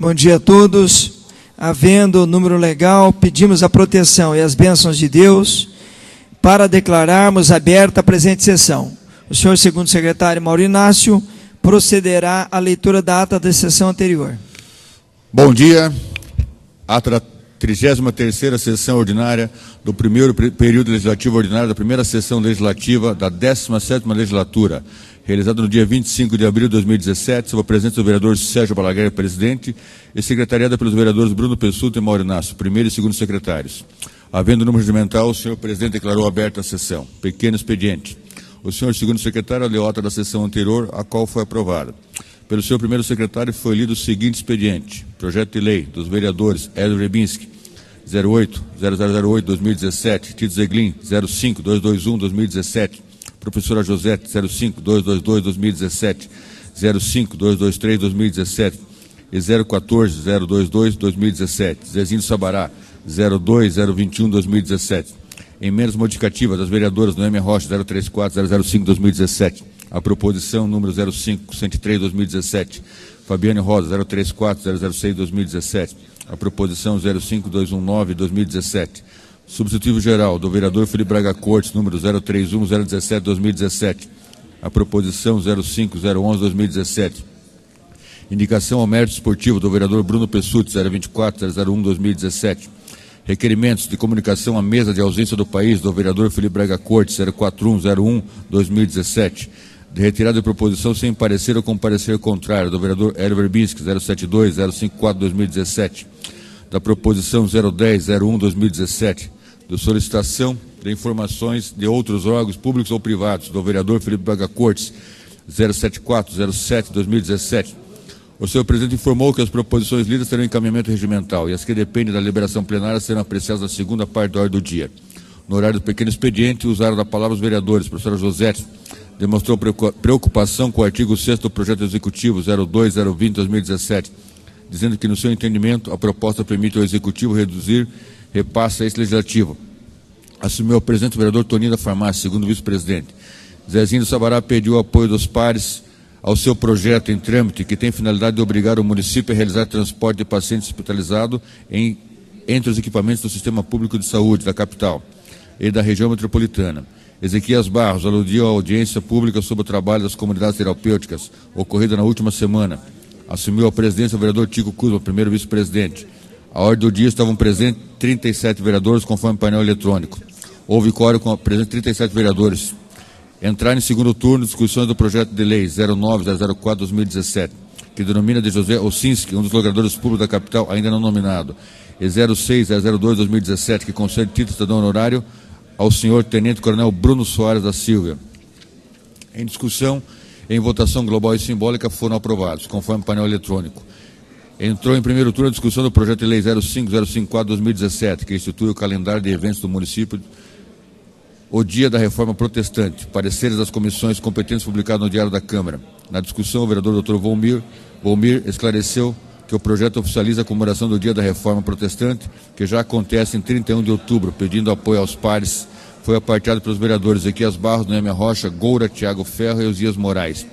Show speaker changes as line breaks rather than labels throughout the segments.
Bom dia a todos. Havendo número legal, pedimos a proteção e as bênçãos de Deus para declararmos aberta a presente sessão. O senhor segundo secretário Mauro Inácio procederá à leitura da ata da sessão anterior.
Bom dia. Ata da 33ª sessão ordinária do primeiro período legislativo ordinário da primeira sessão legislativa da 17ª legislatura, realizada no dia 25 de abril de 2017, sob a presença do vereador Sérgio Balaguer, presidente, e secretariada pelos vereadores Bruno Pessuto e Mauro Inácio, primeiro e segundo secretários. Havendo número regimental, o senhor presidente declarou aberta a sessão. Pequeno expediente. O senhor segundo secretário leu a ata da sessão anterior, a qual foi aprovada. Pelo senhor primeiro secretário foi lido o seguinte expediente. Projeto de lei dos vereadores Hélio Rebinski, 08-0008-2017, Tito Zeglin, 05-221-2017, professora Josete, 05-222-2017, 05-223-2017 e 014-022-2017, Zezinho Sabará, 02-021-2017. Emendas modificativas das vereadoras Noêmia Rocha, 034-005-2017, a proposição número 05-103-2017, Fabiane Rosa, 034-006-2017, a proposição 05219-2017, substitutivo geral do vereador Felipe Braga Cortes, número 031-017-2017, a proposição 05-011-2017, indicação ao mérito esportivo do vereador Bruno Pessuto, 024-001-2017, requerimentos de comunicação à mesa de ausência do país do vereador Felipe Braga Cortes, 04101-2017, de retirada de proposição sem parecer ou com parecer contrário do vereador Hélio Verbinski, 072-054-2017, da proposição 010-01-2017, de solicitação de informações de outros órgãos públicos ou privados do vereador Felipe Braga Cortes, 074-07-2017. O senhor presidente informou que as proposições lidas terão encaminhamento regimental e as que dependem da liberação plenária serão apreciadas na segunda parte da ordem do dia. No horário do pequeno expediente, usaram da palavra os vereadores. A professora Josete demonstrou preocupação com o artigo 6º do projeto executivo 02020-2017, dizendo que, no seu entendimento, a proposta permite ao executivo reduzir repasse a esse legislativo. Assumiu o presidente o vereador Toninho da Farmácia, segundo vice-presidente. Zezinho Sabará pediu o apoio dos pares ao seu projeto em trâmite, que tem finalidade de obrigar o município a realizar transporte de pacientes hospitalizados entre os equipamentos do Sistema Público de Saúde da capital e da região metropolitana. Ezequias Barros aludiu à audiência pública sobre o trabalho das comunidades terapêuticas, ocorrida na última semana. Assumiu a presidência o vereador Tico Kuzma, primeiro vice-presidente. A ordem do dia estavam presentes 37 vereadores, conforme painel eletrônico. Houve quórum com a presença de 37 vereadores. Entrar em segundo turno discussões do projeto de lei 09-004-2017, que denomina de José Ossinski, um dos logradores públicos da capital, ainda não nominado, e 06-002-2017, que concede título cidadão honorário ao senhor Tenente Coronel Bruno Soares da Silva. Em discussão, em votação global e simbólica, foram aprovados, conforme painel eletrônico. Entrou em primeiro turno a discussão do projeto de lei 05-054-2017, que institui o calendário de eventos do município, o dia da reforma protestante, pareceres das comissões competentes publicados no Diário da Câmara. Na discussão, o vereador Dr. Volmir esclareceu que o projeto oficializa a comemoração do dia da reforma protestante, que já acontece em 31 de outubro, pedindo apoio aos pares. Foi aparteado pelos vereadores Ezequias Barros, Noêmia Rocha, Goura, Tiago Ferro e Osias Moraes.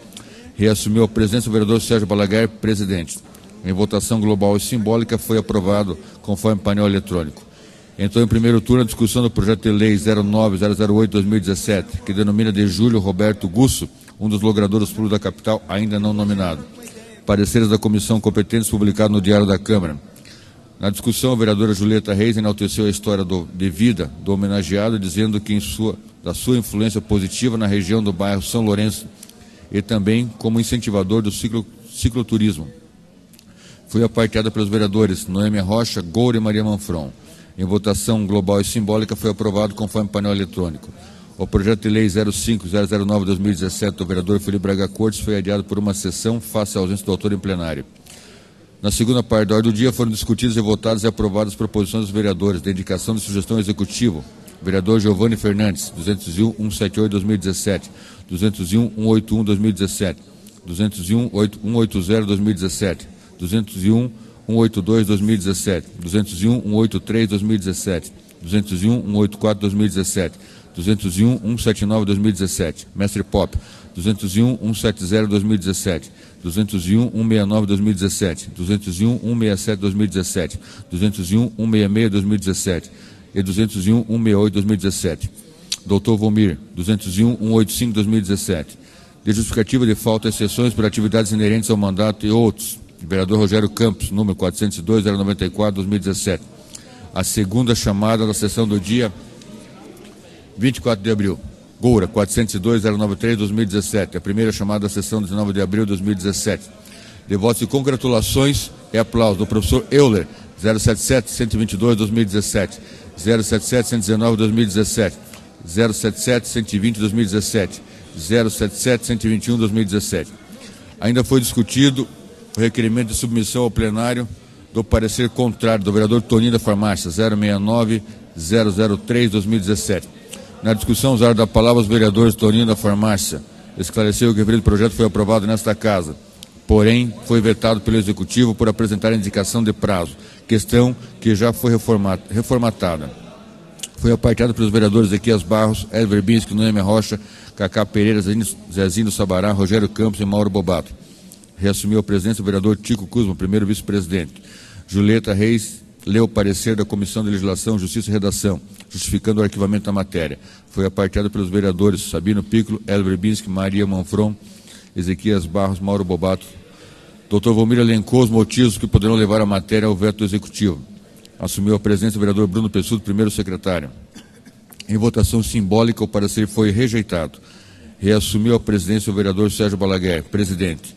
Reassumiu a presença o vereador Sérgio Balaguer, presidente. Em votação global e simbólica, foi aprovado conforme painel eletrônico. Entrou em primeiro turno a discussão do projeto de lei 09-008-2017, que denomina de Júlio Roberto Gusso, um dos logradores públicos da capital, ainda não nominado. Pareceres da comissão competentes publicados no Diário da Câmara. Na discussão, a vereadora Julieta Reis enalteceu a história de vida do homenageado, dizendo que da sua influência positiva na região do bairro São Lourenço e também como incentivador do cicloturismo. Foi aparteada pelos vereadores Noêmia Rocha, Goura e Maria Manfron. Em votação global e simbólica, foi aprovado conforme painel eletrônico. O projeto de lei 05-009-2017 do vereador Felipe Braga Cortes foi adiado por uma sessão face à ausência do autor em plenário. Na segunda parte da ordem do dia foram discutidas e votadas e aprovadas as proposições dos vereadores de indicação de sugestão executivo. Vereador Giovanni Fernandes, 201-178-2017, 201-181-2017, 201-180-2017, 201-182-2017, 201-183-2017, 201-184-2017, 201-179-2017, Mestre Pop, 201-170-2017, 201.169/2017, 201.167/2017, 201.166/2017 e 201.168/2017. Dr. Volmir, 201.185/2017. De justificativa de falta de exceções por atividades inerentes ao mandato e outros. Vereador Rogério Campos, número 402/094/2017. A segunda chamada da sessão do dia 24 de abril. Goura, 402/093/2017. A primeira chamada da sessão 19 de abril de 2017. De votos de congratulações e aplausos do professor Euler, 077-122/2017, 077-119/2017, 077-120/2017, 077-121/2017. Ainda foi discutido o requerimento de submissão ao plenário do parecer contrário do vereador Toninho da Farmácia, 069-003/2017. Na discussão, usaram da palavra os vereadores Toninho da Farmácia. Esclareceu que o referido projeto foi aprovado nesta casa, porém foi vetado pelo Executivo por apresentar indicação de prazo, questão que já foi reformatada. Foi apartada pelos vereadores Ezequias Barros, Hélio Verbinski, Noêmia Rocha, Cacá Pereira, Zezinho Sabará, Rogério Campos e Mauro Bobato. Reassumiu a presidência o vereador Tico Kuzma, primeiro vice-presidente. Julieta Reis leu o parecer da Comissão de Legislação, Justiça e Redação, justificando o arquivamento da matéria. Foi apartada pelos vereadores Sabino Piccolo, Hélio Verbinski, Maria Manfron, Ezequias Barros, Mauro Bobato. Dr. Volmir elencou os motivos que poderão levar a matéria ao veto do Executivo. Assumiu a presidência o vereador Bruno Pessudo, primeiro secretário. Em votação simbólica, o parecer foi rejeitado. Reassumiu a presidência o vereador Sérgio Balaguer, presidente.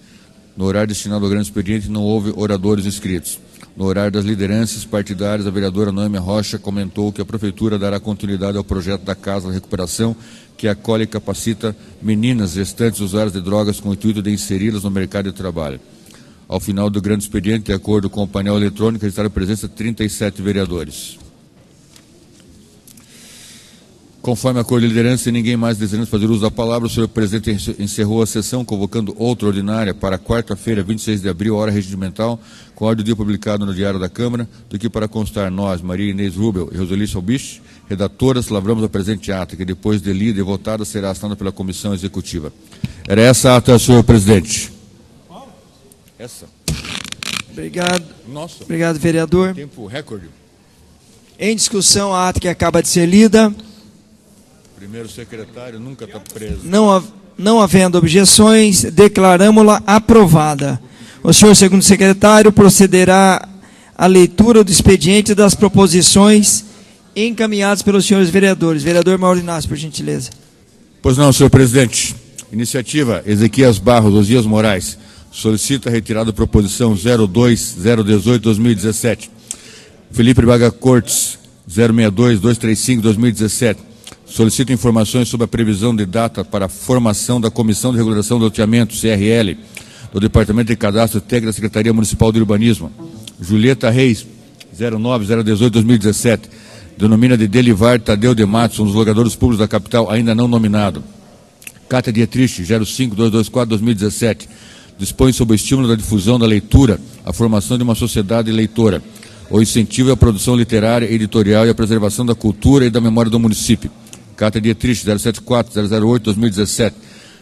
No horário destinado ao grande expediente, não houve oradores inscritos. No horário das lideranças partidárias, a vereadora Noêmia Rocha comentou que a Prefeitura dará continuidade ao projeto da Casa da Recuperação, que acolhe e capacita meninas gestantes usuárias de drogas com o intuito de inseri-las no mercado de trabalho. Ao final do grande expediente, de acordo com o painel eletrônico, registraram a presença de 37 vereadores. Conforme acordo de liderança e ninguém mais desejando fazer uso da palavra, o senhor presidente encerrou a sessão, convocando outra ordinária para quarta-feira, 26 de abril, hora regimental, com ordem do dia publicado no Diário da Câmara, do que para constar nós, Maria Inês Rubel e Roseli Salbich, redatoras, lavramos a presente ata, que depois de lida e votada será assinada pela Comissão Executiva. Era essa a ata, senhor presidente. Essa.
Obrigado.
Nossa.
Obrigado, vereador.
Tempo recorde.
Em discussão, a ata que acaba de ser lida.
Primeiro secretário nunca está preso.
Não havendo objeções, declaramos-la aprovada. O senhor segundo secretário procederá à leitura do expediente das proposições encaminhadas pelos senhores vereadores. Vereador Mauro Inácio, por gentileza.
Pois não, senhor presidente. Iniciativa Ezequias Barros, Osias Moraes, solicita a retirada da proposição 02-018-2017. Felipe Braga Cortes, 062-235-2017. Solicita informações sobre a previsão de data para a formação da Comissão de Regulação do Loteamento, CRL, do Departamento de Cadastro Técnico da Secretaria Municipal de Urbanismo. Julieta Reis, 09-018-2017. Denomina de Delivar Tadeu de Matos, um dos logadores públicos da capital, ainda não nominado. Cátia Dietrich, 05-224-2017. Dispõe sobre o estímulo da difusão da leitura, a formação de uma sociedade leitora, o incentivo à produção literária, editorial e a preservação da cultura e da memória do município. Cátia Dietrich, 074-008-2017.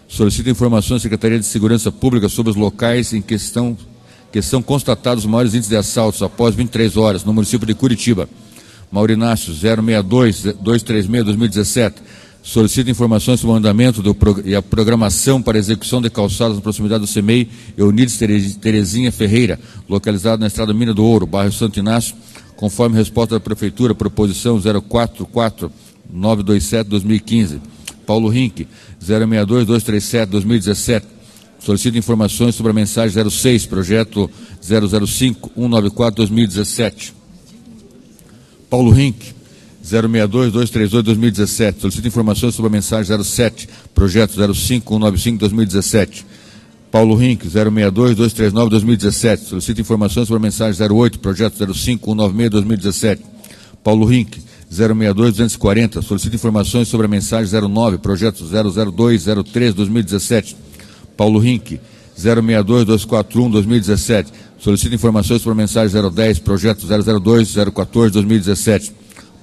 Solicita informações à Secretaria de Segurança Pública sobre os locais em que são constatados os maiores índices de assaltos após 23 horas, no município de Curitiba. Maurinácio, 062-236-2017. Solicita informações sobre o andamento e a programação para execução de calçadas na proximidade do CEMEI Eunides Terezinha Ferreira, localizado na Estrada Mina do Ouro, bairro Santo Inácio, conforme resposta da Prefeitura, proposição 044-927-2015. Paulo Rink, 062-237-2017. Solicita informações sobre a mensagem 06, projeto 005-194-2017. Paulo Rink, 062-238-2017. Solicita informações sobre a mensagem 07, projeto 05-195-2017. Paulo Rink, 062-239-2017. Solicita informações sobre a mensagem 08, projeto 05-196-2017. Paulo Rink, 062-240. Solicita informações sobre a mensagem 09, projeto 002-03-2017. Paulo Rink, 062-241-2017. Solicita informações sobre a mensagem 010, projeto 002-014-2017.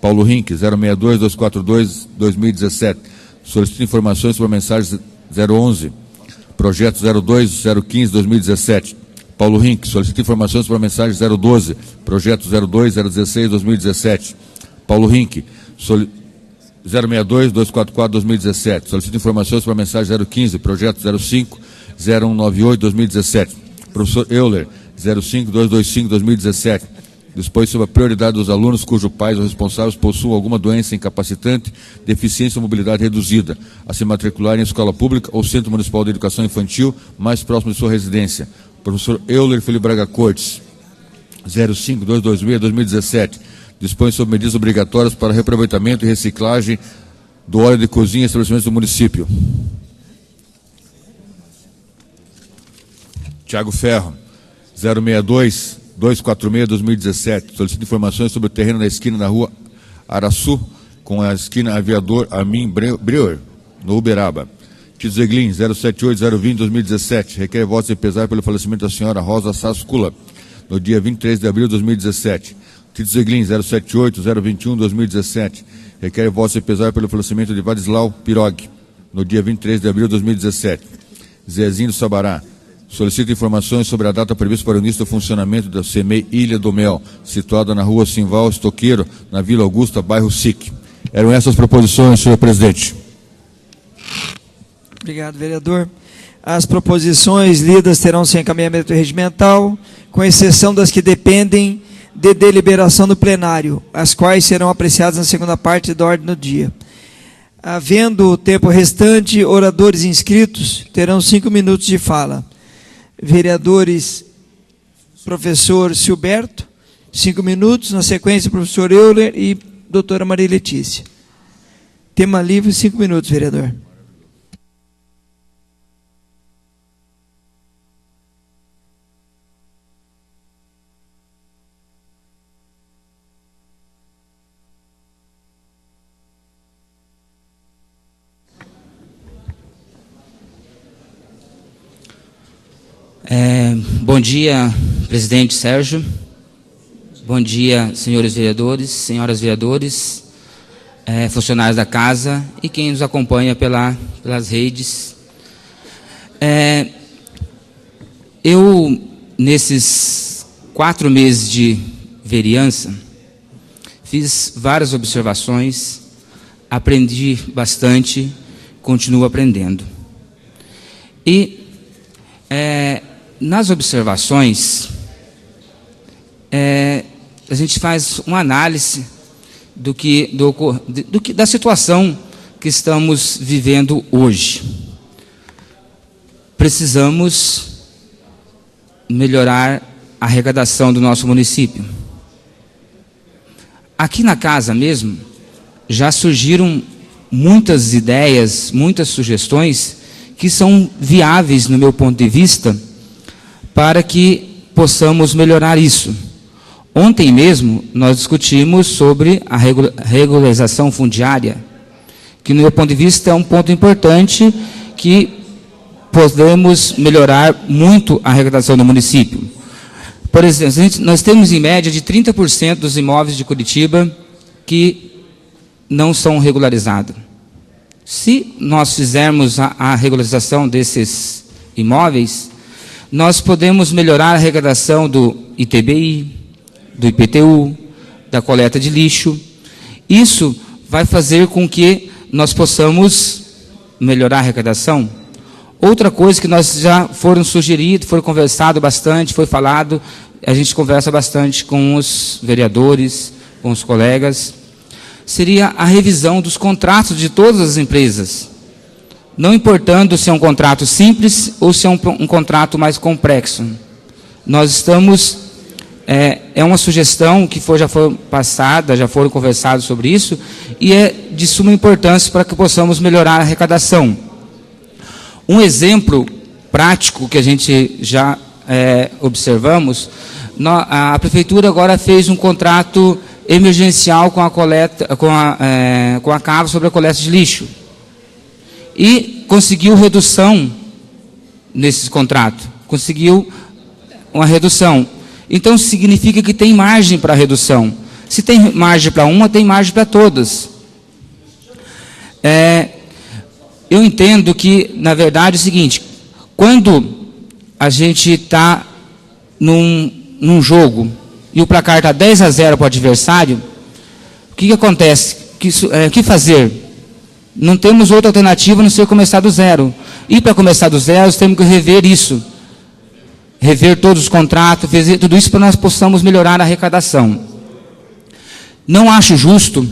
Paulo Rink, 062-242-2017. Solicita informações sobre a mensagem 011, projeto 02015-2017. Paulo Rink, solicita informações para a mensagem 012, projeto 02-016-2017. Paulo Rink, 062-244-2017. Solicita informações para a mensagem 015, projeto 05-0198-2017. Professor Euler, 05-225-2017. Dispõe sobre a prioridade dos alunos cujos pais ou responsáveis possuam alguma doença incapacitante, deficiência ou mobilidade reduzida, a se matricular em escola pública ou centro municipal de educação infantil mais próximo de sua residência. Professor Euler Felipe Braga Cortes, 05-226-2017. Dispõe sobre medidas obrigatórias para reaproveitamento e reciclagem do óleo de cozinha em estabelecimentos do município. Tiago Ferro, 062-246-2017. Solicita informações sobre o terreno na esquina da rua Araçu, com a esquina Aviador Armin Breuer, no Uberaba. Tito Zeglin, 078-020-2017. Requer votos de pesar pelo falecimento da senhora Rosa Sascula, no dia 23 de abril de 2017. Tito Zeglin, 078-021-2017. Requer votos de pesar pelo falecimento de Vadislau Pirog, no dia 23 de abril de 2017. Zezinho do Sabará, solicita informações sobre a data prevista para o início do funcionamento da CEMEI Ilha do Mel, situada na rua Simval Estoqueiro, na Vila Augusta, bairro SIC. Eram essas proposições, senhor presidente.
Obrigado, vereador. As proposições lidas terão seu encaminhamento regimental, com exceção das que dependem de deliberação do plenário, as quais serão apreciadas na segunda parte da ordem do dia. Havendo o tempo restante, oradores inscritos terão 5 minutos de fala. Vereadores, professor Silberto, 5 minutos, na sequência, professor Euler e doutora Maria Letícia. Tema livre, 5 minutos, vereador.
Bom dia, presidente Sérgio. Bom dia, senhores vereadores, senhoras vereadores, funcionários da casa e quem nos acompanha pelas redes. Eu, nesses 4 meses de vereança, fiz várias observações, aprendi bastante, continuo aprendendo. E nas observações, a gente faz uma análise da situação que estamos vivendo hoje. Precisamos melhorar a arrecadação do nosso município. Aqui na casa mesmo, já surgiram muitas ideias, muitas sugestões que são viáveis, no meu ponto de vista, para que possamos melhorar isso. Ontem mesmo, nós discutimos sobre a regularização fundiária, que, no meu ponto de vista, é um ponto importante que podemos melhorar muito a arrecadação do município. Por exemplo, nós temos, em média, de 30% dos imóveis de Curitiba que não são regularizados. Se nós fizermos a regularização desses imóveis, nós podemos melhorar a arrecadação do ITBI, do IPTU, da coleta de lixo. Isso vai fazer com que nós possamos melhorar a arrecadação. Outra coisa que nós já foram sugerido, foi conversado bastante, foi falado, a gente conversa bastante com os vereadores, com os colegas, seria a revisão dos contratos de todas as empresas. Não importando se é um contrato simples ou se é um contrato mais complexo. Nós estamos... É uma sugestão que já foi passada, já foram conversados sobre isso, e é de suma importância para que possamos melhorar a arrecadação. Um exemplo prático que a gente já observamos, a Prefeitura agora fez um contrato emergencial com a CAVA sobre a coleta de lixo. E conseguiu redução nesse contrato. Conseguiu uma redução. Então, significa que tem margem para redução. Se tem margem para uma, tem margem para todas. Eu entendo que, na verdade, é o seguinte, quando a gente está num jogo e o placar está 10-0 para o adversário, o que acontece? O que fazer? Não temos outra alternativa a não ser começar do zero. E para começar do zero, temos que rever isso. Rever todos os contratos, fazer tudo isso para nós possamos melhorar a arrecadação. Não acho justo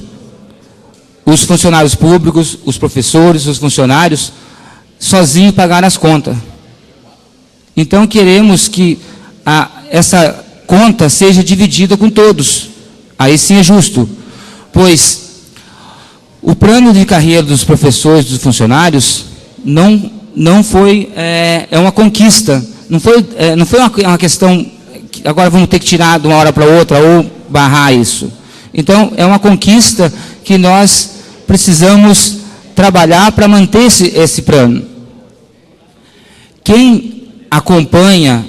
os funcionários públicos, os professores, os funcionários, sozinhos pagar as contas. Então queremos que essa conta seja dividida com todos. Aí sim é justo. Pois o plano de carreira dos professores, dos funcionários, não foi uma conquista. Não foi uma questão que agora vamos ter que tirar de uma hora para outra ou barrar isso. Então, é uma conquista que nós precisamos trabalhar para manter esse plano. Quem acompanha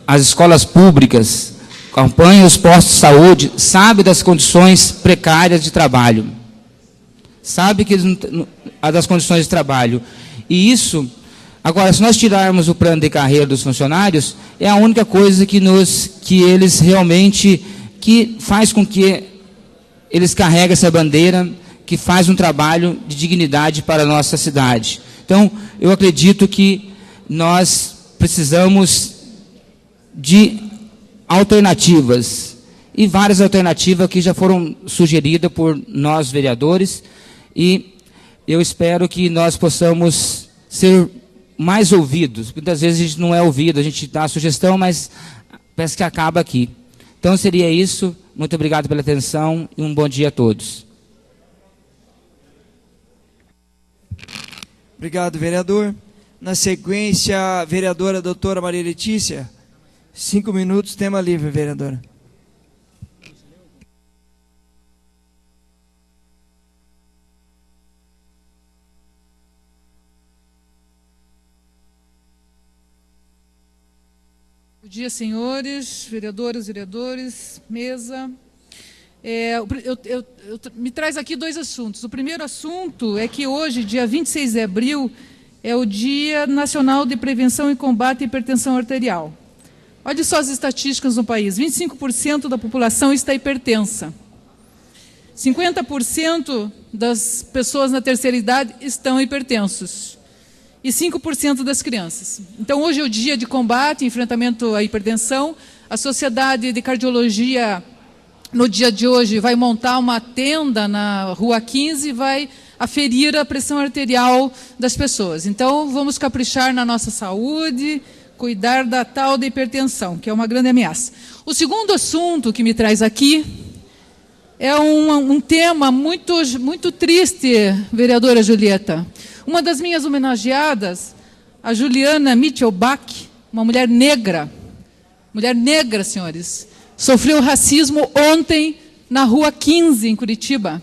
as escolas públicas, acompanha os postos de saúde, sabe das condições precárias de trabalho. Sabe das condições de trabalho. E isso, agora, se nós tirarmos o plano de carreira dos funcionários, é a única coisa que eles realmente, que faz com que eles carreguem essa bandeira, que faz um trabalho de dignidade para a nossa cidade. Então, eu acredito que nós precisamos de alternativas, e várias alternativas que já foram sugeridas por nós, vereadores, e eu espero que nós possamos ser mais ouvidos. Muitas vezes a gente não é ouvido, a gente dá a sugestão, mas parece que acaba aqui. Então seria isso. Muito obrigado pela atenção e um bom dia a todos.
Obrigado, vereador. Na sequência, a vereadora doutora Maria Letícia. 5 minutos, tema livre, vereadora.
Bom dia, senhores, vereadores, mesa. Me traz aqui 2 assuntos. O primeiro assunto é que hoje, dia 26 de abril, é o Dia Nacional de Prevenção e Combate à Hipertensão Arterial. Olha só as estatísticas no país. 25% da população está hipertensa. 50% das pessoas na terceira idade estão hipertensos. E 5% das crianças. Então, hoje é o dia de combate, enfrentamento à hipertensão. A Sociedade de Cardiologia, no dia de hoje, vai montar uma tenda na Rua 15 e vai aferir a pressão arterial das pessoas. Então, vamos caprichar na nossa saúde, cuidar da tal da hipertensão, que é uma grande ameaça. O segundo assunto que me traz aqui é um tema muito triste, vereadora Julieta. Uma das minhas homenageadas, a Juliana Mitchell-Bach, uma mulher negra, senhores, sofreu racismo ontem na Rua 15, em Curitiba.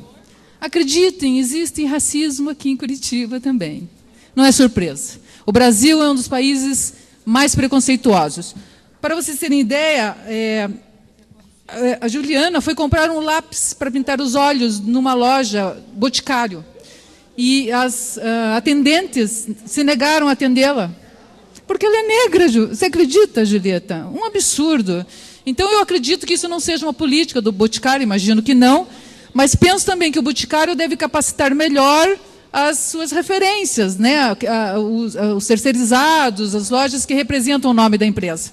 Acreditem, existe racismo aqui em Curitiba também. Não é surpresa. O Brasil é um dos países mais preconceituosos. Para vocês terem ideia, a Juliana foi comprar um lápis para pintar os olhos numa loja Boticário. E as atendentes se negaram a atendê-la. Porque ela é negra, você acredita, Julieta? Um absurdo. Então, eu acredito que isso não seja uma política do Boticário, imagino que não, mas penso também que o Boticário deve capacitar melhor as suas referências, né? Os terceirizados, as lojas que representam o nome da empresa.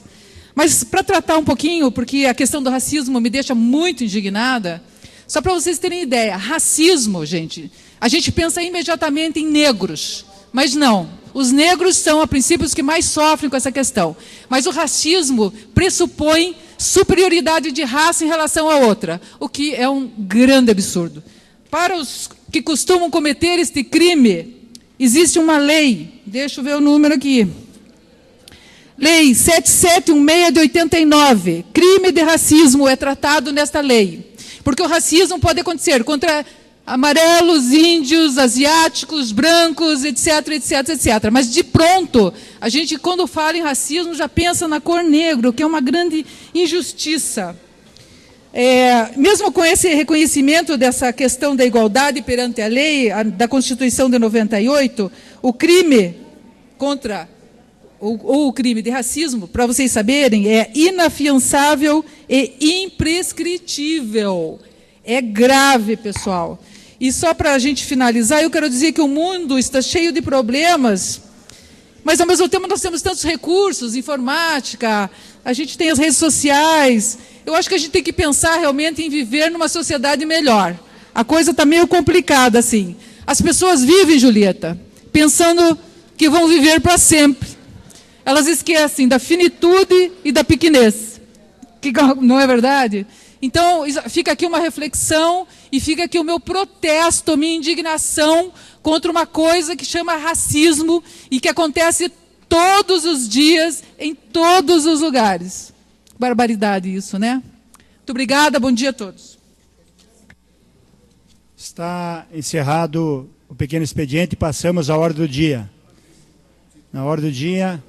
Mas, para tratar um pouquinho, porque a questão do racismo me deixa muito indignada, só para vocês terem ideia, racismo, gente, a gente pensa imediatamente em negros, mas não. Os negros são, a princípio, os que mais sofrem com essa questão. Mas o racismo pressupõe superioridade de raça em relação a outra, o que é um grande absurdo. Para os que costumam cometer este crime, existe uma lei, deixa eu ver o número aqui. Lei 7716 de 89, crime de racismo é tratado nesta lei. Porque o racismo pode acontecer contra amarelos, índios, asiáticos, brancos, etc, etc, etc. Mas, de pronto, a gente, quando fala em racismo, já pensa na cor negra, que é uma grande injustiça. Mesmo com esse reconhecimento dessa questão da igualdade perante a lei, da Constituição de 98, o crime contra ou o crime de racismo, para vocês saberem, é inafiançável e imprescritível. É grave, pessoal. E só para a gente finalizar, eu quero dizer que o mundo está cheio de problemas, mas, ao mesmo tempo, nós temos tantos recursos, informática, a gente tem as redes sociais. Eu acho que a gente tem que pensar realmente em viver numa sociedade melhor. A coisa está meio complicada, assim. As pessoas vivem, Julieta, pensando que vão viver para sempre. Elas esquecem da finitude e da pequenez. Não é verdade? Então, fica aqui uma reflexão e fica aqui o meu protesto, a minha indignação contra uma coisa que chama racismo e que acontece todos os dias, em todos os lugares. Barbaridade isso, né? Muito obrigada, bom dia a todos.
Está encerrado o pequeno expediente e passamos à ordem do dia. Na ordem do dia...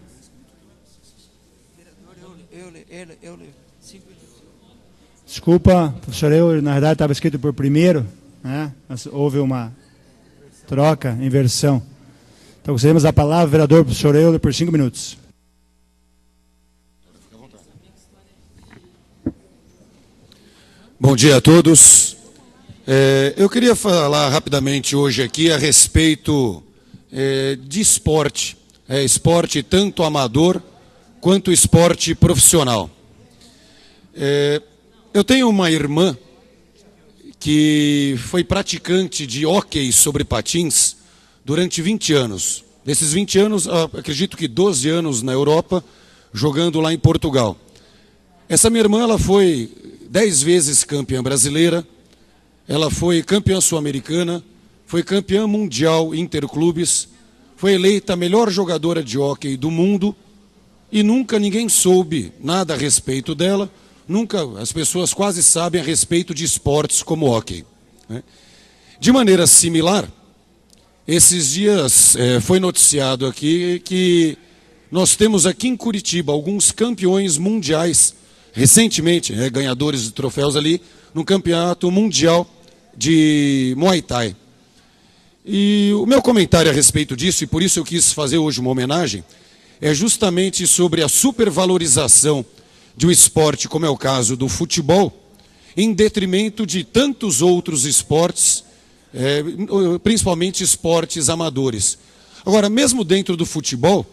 Desculpa, professor, na verdade estava escrito por primeiro, né? Mas houve uma troca, inversão. Então, concedemos a palavra ao vereador professor Euler por 5 minutos.
Bom dia a todos. Eu queria falar rapidamente hoje aqui a respeito de esporte. Esporte tanto amador quanto esporte profissional. Eu tenho uma irmã que foi praticante de hóquei sobre patins durante 20 anos. Desses 20 anos, acredito que 12 anos na Europa, jogando lá em Portugal. Essa minha irmã, ela foi 10 vezes campeã brasileira, ela foi campeã sul-americana, foi campeã mundial interclubes, foi eleita a melhor jogadora de hóquei do mundo e nunca ninguém soube nada a respeito dela. Nunca as pessoas quase sabem a respeito de esportes como o hóquei, né? De maneira similar, esses dias foi noticiado aqui que nós temos aqui em Curitiba alguns campeões mundiais, recentemente, ganhadores de troféus ali, no campeonato mundial de Muay Thai. E o meu comentário a respeito disso, e por isso eu quis fazer hoje uma homenagem, é justamente sobre a supervalorização de um esporte, como é o caso do futebol, em detrimento de tantos outros esportes, principalmente esportes amadores. Agora, mesmo dentro do futebol,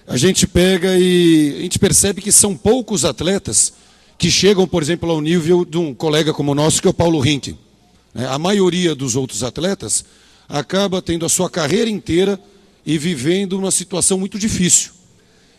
a gente pega e a gente percebe que são poucos atletas que chegam, por exemplo, ao nível de um colega como o nosso, que é o Paulo Rink. A maioria dos outros atletas acaba tendo a sua carreira inteira e vivendo uma situação muito difícil.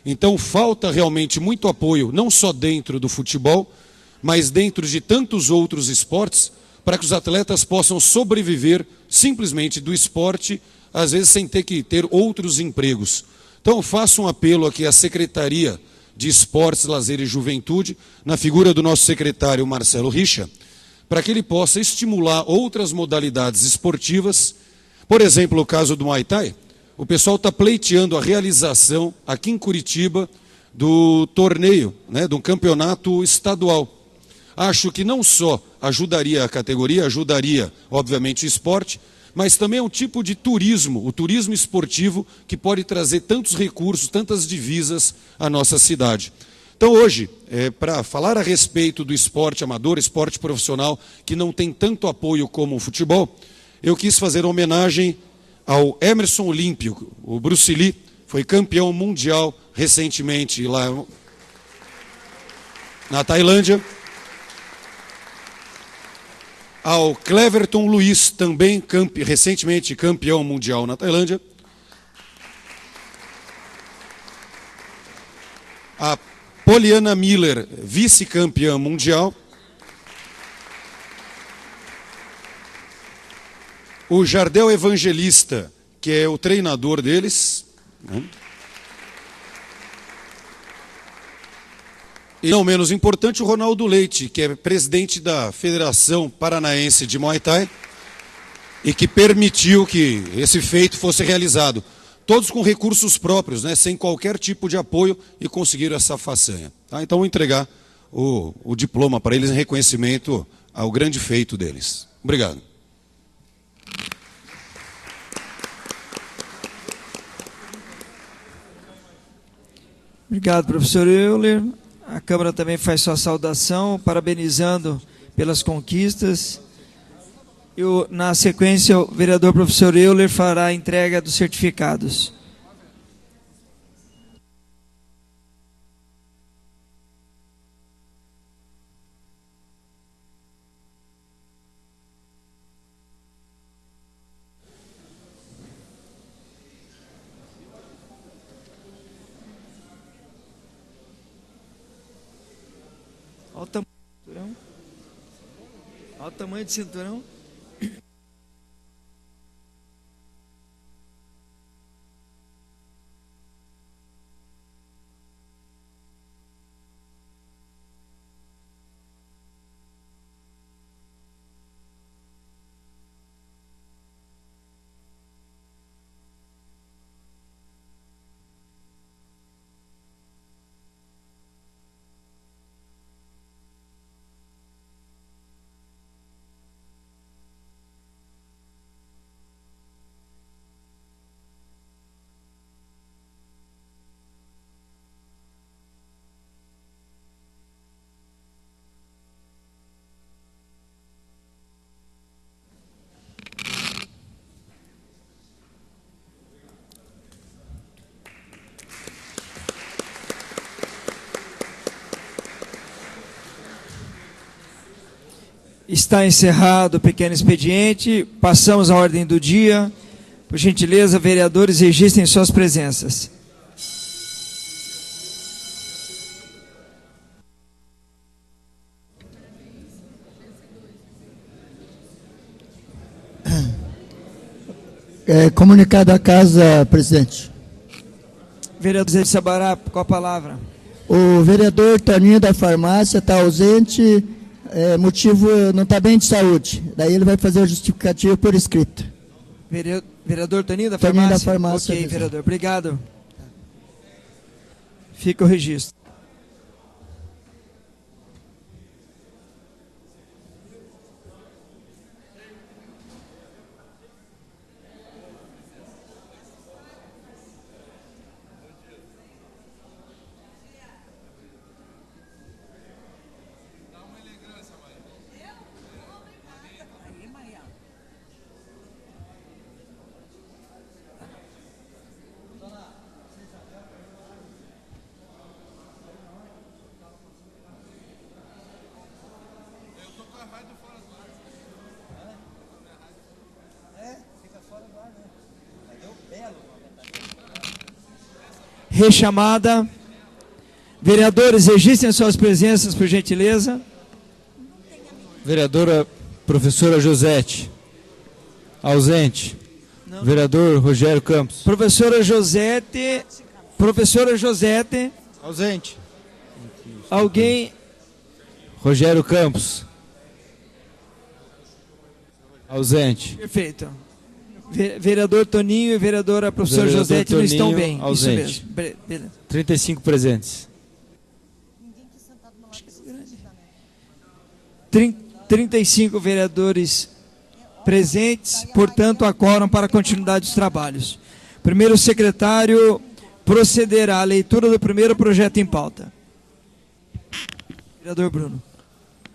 Então falta realmente muito apoio, não só dentro do futebol, mas dentro de tantos outros esportes, para que os atletas possam sobreviver simplesmente do esporte, às vezes sem ter que ter outros empregos. Então eu faço um apelo aqui à Secretaria de Esportes, Lazer e Juventude, na figura do nosso secretário Marcelo Richa, para que ele possa estimular outras modalidades esportivas. Por exemplo, o caso do Muay Thai, o pessoal está pleiteando a realização aqui em Curitiba do torneio, né, de um campeonato estadual. Acho que não só ajudaria a categoria, ajudaria, obviamente, o esporte, mas também é um tipo de turismo, o turismo esportivo, que pode trazer tantos recursos, tantas divisas à nossa cidade. Então hoje, para falar a respeito do esporte amador, esporte profissional, que não tem tanto apoio como o futebol, eu quis fazer uma homenagem ao Emerson Olímpio, o Bruce Lee, foi campeão mundial recentemente lá na Tailândia. Ao Cleverton Luiz, também recentemente campeão mundial na Tailândia. A Poliana Miller, vice-campeã mundial. O Jardel Evangelista, que é o treinador deles, né? E não menos importante, o Ronaldo Leite, que é presidente da Federação Paranaense de Muay Thai e que permitiu que esse feito fosse realizado. Todos com recursos próprios, né, sem qualquer tipo de apoio, e conseguiram essa façanha. Tá? Então vou entregar o diploma para eles em reconhecimento ao grande feito deles. Obrigado.
Obrigado, professor Euler. A Câmara também faz sua saudação, parabenizando pelas conquistas. Na sequência, o vereador professor Euler fará a entrega dos certificados. Olha o tamanho do cinturão. Está encerrado o pequeno expediente. Passamos à ordem do dia. Por gentileza, vereadores, registrem suas presenças.
Comunicado à casa, presidente.
Vereador Zé Sabará, com a palavra.
O vereador Toninho da farmácia está ausente, motivo não está bem de saúde. Daí ele vai fazer o justificativo por escrito.
Vereador Toninho da
Toninho
farmácia?
da farmácia.
Ok, vereador, obrigado. Fica o registro. Rechamada. Vereadores, registrem suas presenças, por gentileza.
Vereadora professora Josete, ausente.
Não.
Vereador Rogério Campos.
Professora Josete,
Ausente.
Alguém?
Rogério Campos. Ausente.
Perfeito. Vereador Toninho e vereadora professora
Vereador
Josete não estão
Toninho,
bem.
ausente.
Isso mesmo. Beleza.
35 presentes.
35 vereadores presentes, portanto, há quórum para a continuidade dos trabalhos. Primeiro secretário procederá à leitura do primeiro projeto em pauta. Vereador Bruno.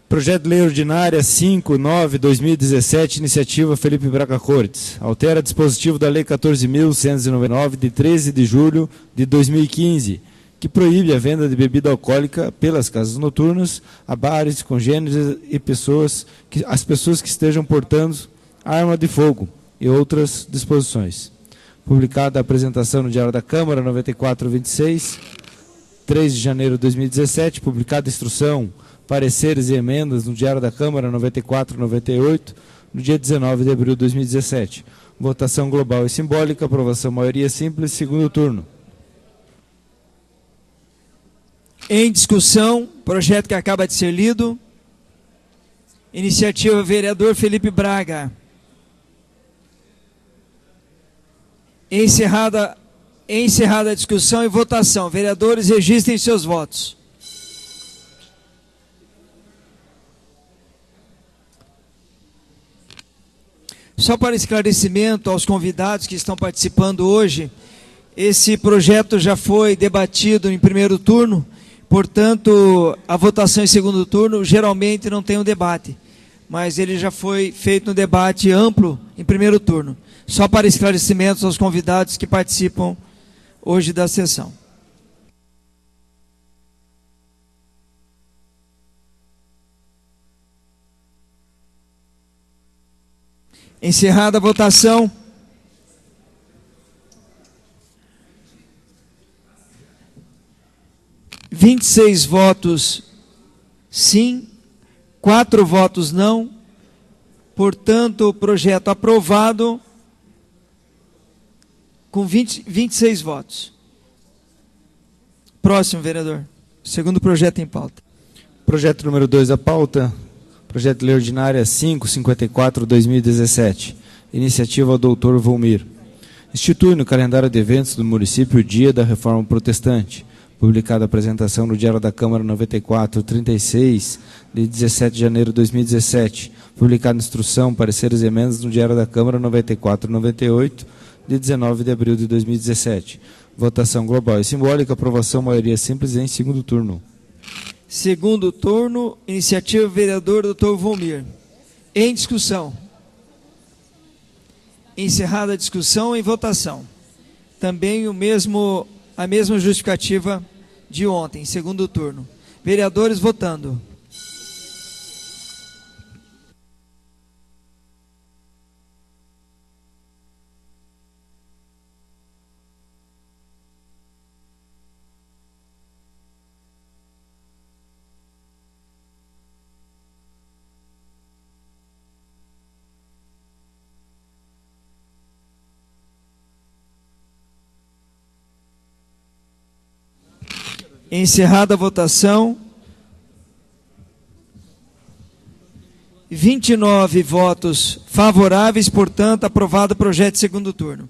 Projeto de Lei Ordinária 5/9/2017, iniciativa Felipe Braga Cortes. Altera dispositivo da Lei 14.199, de 13 de julho de 2015, que proíbe a venda de bebida alcoólica pelas casas noturnas a bares, congêneres e as pessoas que estejam portando arma de fogo e outras disposições. Publicada a apresentação no Diário da Câmara, 94/26, 3 de janeiro de 2017, publicada a instrução, pareceres e emendas no Diário da Câmara 94/98, no dia 19 de abril de 2017. Votação global e simbólica, aprovação maioria simples, segundo turno.
Em discussão, projeto que acaba de ser lido. Iniciativa vereador Felipe Braga. Encerrada a discussão e votação. Vereadores, registrem seus votos. Só para esclarecimento aos convidados que estão participando hoje, Esse projeto já foi debatido em primeiro turno, portanto, a votação em segundo turno geralmente não tem um debate, mas ele já foi feito um debate amplo em primeiro turno. Só para esclarecimentos aos convidados que participam hoje da sessão. Encerrada a votação. Vinte e 26 votos sim, 4 votos não. Portanto, o projeto aprovado com 26 votos. Próximo, vereador. Segundo projeto em pauta.
Projeto número 2 da pauta. Projeto de Lei Ordinária 554/2017. Iniciativa do Dr. Volmir. Institui no calendário de eventos do município o Dia da Reforma Protestante. Publicada a apresentação no Diário da Câmara 94/36, de 17 de janeiro de 2017. Publicada instrução, pareceres e emendas no Diário da Câmara 94/98, de 19 de abril de 2017. Votação global e simbólica, aprovação maioria simples em segundo turno.
Segundo turno, iniciativa vereador Dr. Volmir. Em discussão. Encerrada a discussão, em votação. Também a mesma justificativa de ontem, segundo turno. Vereadores votando. Encerrada a votação, 29 votos favoráveis, portanto, aprovado o projeto de segundo turno.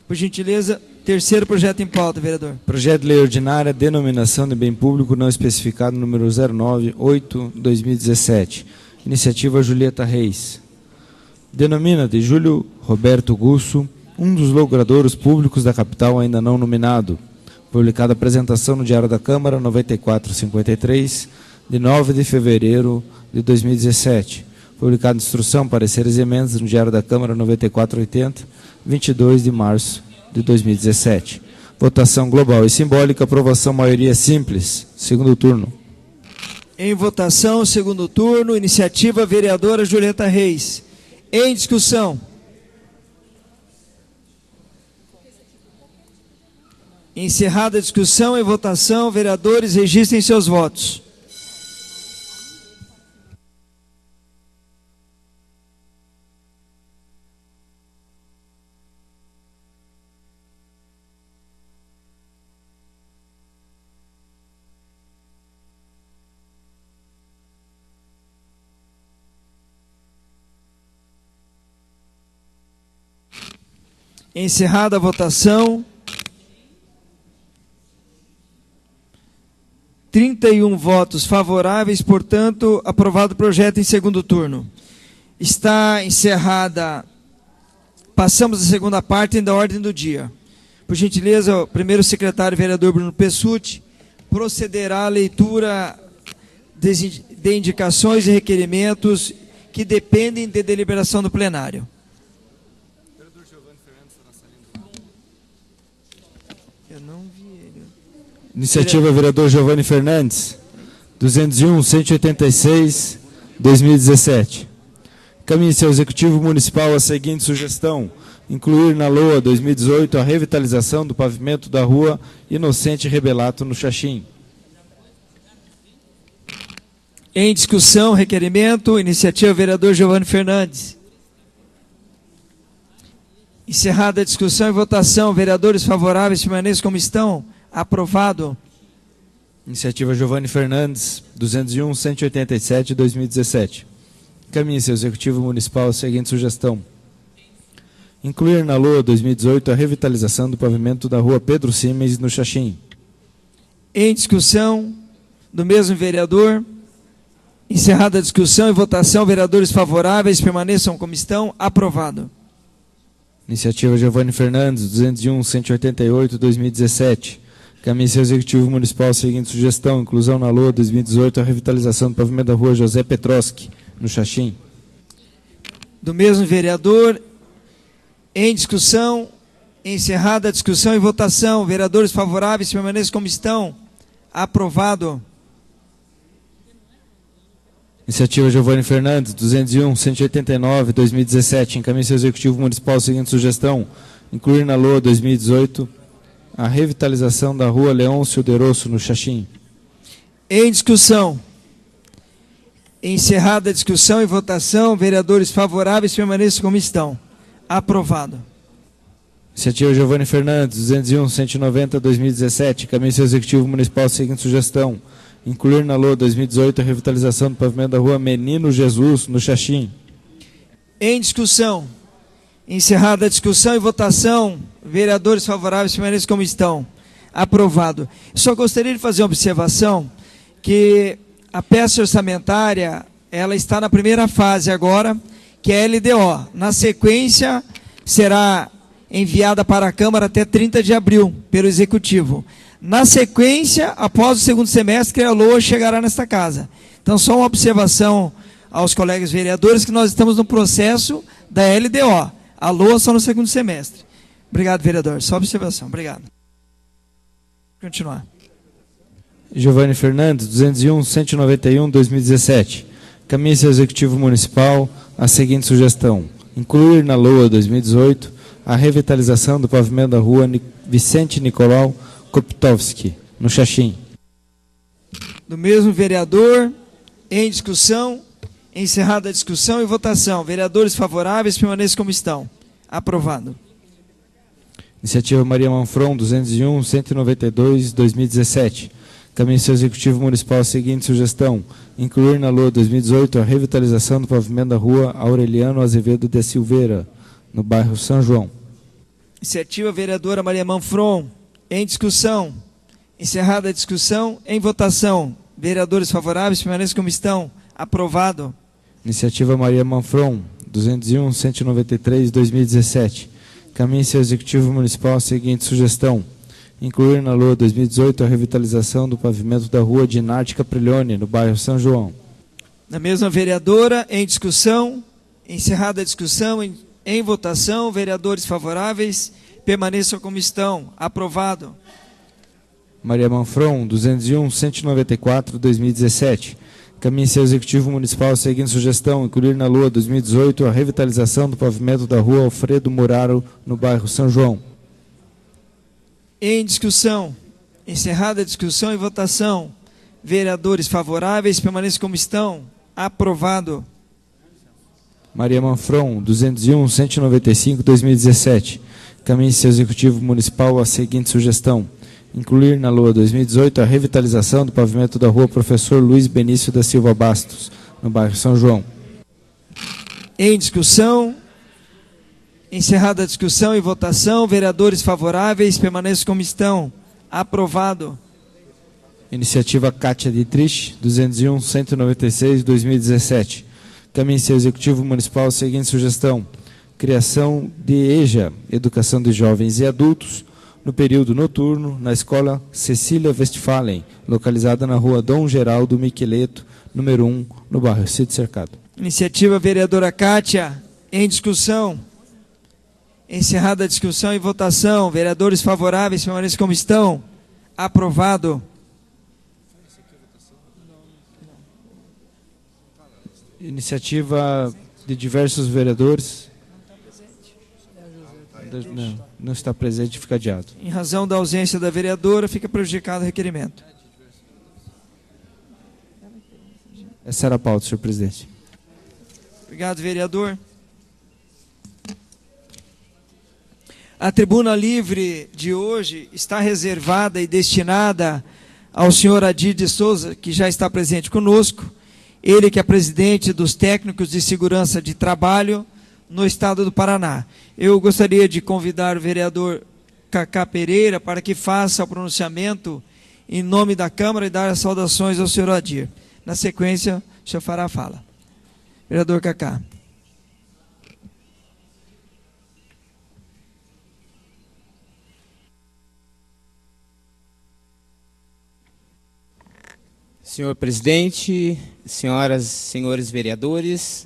Por gentileza, terceiro projeto em pauta, vereador.
Projeto de Lei Ordinária, denominação de bem público não especificado, número 098/2017. Iniciativa Julieta Reis. Denomina de Júlio Roberto Gusso, um dos logradouros públicos da capital ainda não nominado. Publicada a apresentação no Diário da Câmara 94/53, de 9 de fevereiro de 2017. Publicada instrução, pareceres e emendas no Diário da Câmara 94/80, 22 de março de 2017. Votação global e simbólica, aprovação maioria simples. Segundo turno.
Em votação, segundo turno, iniciativa vereadora Julieta Reis. Em discussão. Encerrada a discussão, em votação, vereadores registrem seus votos. Encerrada a votação. 31 votos favoráveis, portanto, aprovado o projeto em segundo turno. Está encerrada. Passamos à segunda parte da ordem do dia. Por gentileza, o primeiro secretário vereador Bruno Pessutti procederá à leitura de indicações e requerimentos que dependem de deliberação do plenário.
Iniciativa vereador Giovanni Fernandes, 201/186/2017. Caminhe-se ao Executivo Municipal a seguinte sugestão: incluir na LOA 2018 a revitalização do pavimento da rua Inocente Rebelato, no Xaxim.
Em discussão, requerimento, iniciativa vereador Giovanni Fernandes. Encerrada a discussão e votação, vereadores favoráveis permaneçam como estão. Aprovado.
Iniciativa Giovanni Fernandes, 201/187/2017. Caminhe-se ao Executivo Municipal a seguinte sugestão: incluir na LOA 2018 a revitalização do pavimento da rua Pedro Simes, no Xaxim.
Em discussão, do mesmo vereador. Encerrada a discussão e votação, vereadores favoráveis permaneçam como estão. Aprovado.
Iniciativa Giovanni Fernandes, 201-188, 2017. Caminho Executivo Municipal, seguinte sugestão: inclusão na LOA 2018, a revitalização do pavimento da rua José Petroski, no Xaxim.
Do mesmo vereador, em discussão, encerrada a discussão e votação. Vereadores favoráveis permaneçam como estão. Aprovado.
Iniciativa Giovanni Fernandes, 201-189, 2017. Encaminho Executivo Municipal, seguinte sugestão: incluir na LOA 2018 a revitalização da rua Leôncio de Rosso, no Xaxim.
Em discussão. Encerrada a discussão e votação. Vereadores favoráveis permaneçam como estão. Aprovado.
Iniciativa Giovanni Fernandes, 201-190, 2017. Caminho Executivo Municipal, seguinte sugestão: incluir na LOA 2018 a revitalização do pavimento da rua Menino Jesus, no Xaxim.
Em discussão. Encerrada a discussão e votação. Vereadores favoráveis permaneçam como estão. Aprovado. Só gostaria de fazer uma observação que a peça orçamentária, ela está na primeira fase agora, que é a LDO. Na sequência, será enviada para a Câmara até 30 de abril, pelo Executivo. Na sequência, após o segundo semestre, a LOA chegará nesta casa. Então, só uma observação aos colegas vereadores, que nós estamos no processo da LDO. A LOA só no segundo semestre. Obrigado, vereador. Só observação. Obrigado. Continuar.
Giovanni Fernandes, 201-191, 2017. Caminho Executivo Municipal, a seguinte sugestão: incluir na LOA 2018 a revitalização do pavimento da rua Vicente Nicolau Koptovski, no Xaxim.
Do mesmo vereador, em discussão, encerrada a discussão e votação. Vereadores favoráveis permaneçam como estão. Aprovado.
Iniciativa Maria Manfron, 201-192, 2017. Caminho Executivo Municipal, a seguinte sugestão: incluir na LOA 2018 a revitalização do pavimento da rua Aureliano Azevedo de Silveira, no bairro São João.
Iniciativa vereadora Maria Manfron, em discussão, encerrada a discussão, em votação. Vereadores favoráveis permaneçam como estão. Aprovado.
Iniciativa Maria Manfron, 201-193, 2017. Caminho Executivo Municipal, a seguinte sugestão: incluir na LOA 2018 a revitalização do pavimento da rua Dinarte Capriglione, no bairro São João.
Na mesma vereadora, em discussão, encerrada a discussão, em votação. Vereadores favoráveis permaneçam como estão. Aprovado.
Maria Manfron, 201-194, 2017. Caminho Executivo Municipal, a seguinte sugestão: incluir na LOA 2018 a revitalização do pavimento da rua Alfredo Muraro, no bairro São João.
Em discussão, encerrada a discussão e votação. Vereadores favoráveis permaneçam como estão. Aprovado.
Maria Manfron, 201-195, 2017. Caminho Executivo Municipal, a seguinte sugestão: incluir na LOA 2018 a revitalização do pavimento da rua Professor Luiz Benício da Silva Bastos, no bairro São João.
Em discussão, encerrada a discussão e votação. Vereadores favoráveis permaneçam como estão. Aprovado.
Iniciativa Cátia Dietrich, 201-196, 2017. Caminho Executivo Municipal, a seguinte sugestão: criação de EJA, Educação de Jovens e Adultos, no período noturno, na Escola Cecília Westphalen, localizada na rua Dom Geraldo Miqueleto, número 1, no bairro Cid Cercado.
Iniciativa vereadora Cátia, em discussão, encerrada a discussão e votação. Vereadores favoráveis permaneçam como estão. Aprovado.
Iniciativa de diversos vereadores. Não está presente, fica adiado.
Em razão da ausência da vereadora, fica prejudicado o requerimento.
Essa era a pauta, senhor presidente.
Obrigado, vereador. A tribuna livre de hoje está reservada e destinada ao senhor Adir de Souza, que já está presente conosco. Ele que é presidente dos técnicos de segurança de trabalho no estado do Paraná. Eu gostaria de convidar o vereador Cacá Pereira para que faça o pronunciamento em nome da Câmara e dar as saudações ao senhor Adir. Na sequência, o senhor fará a fala. Vereador Cacá.
Senhor presidente, senhoras e senhores vereadores,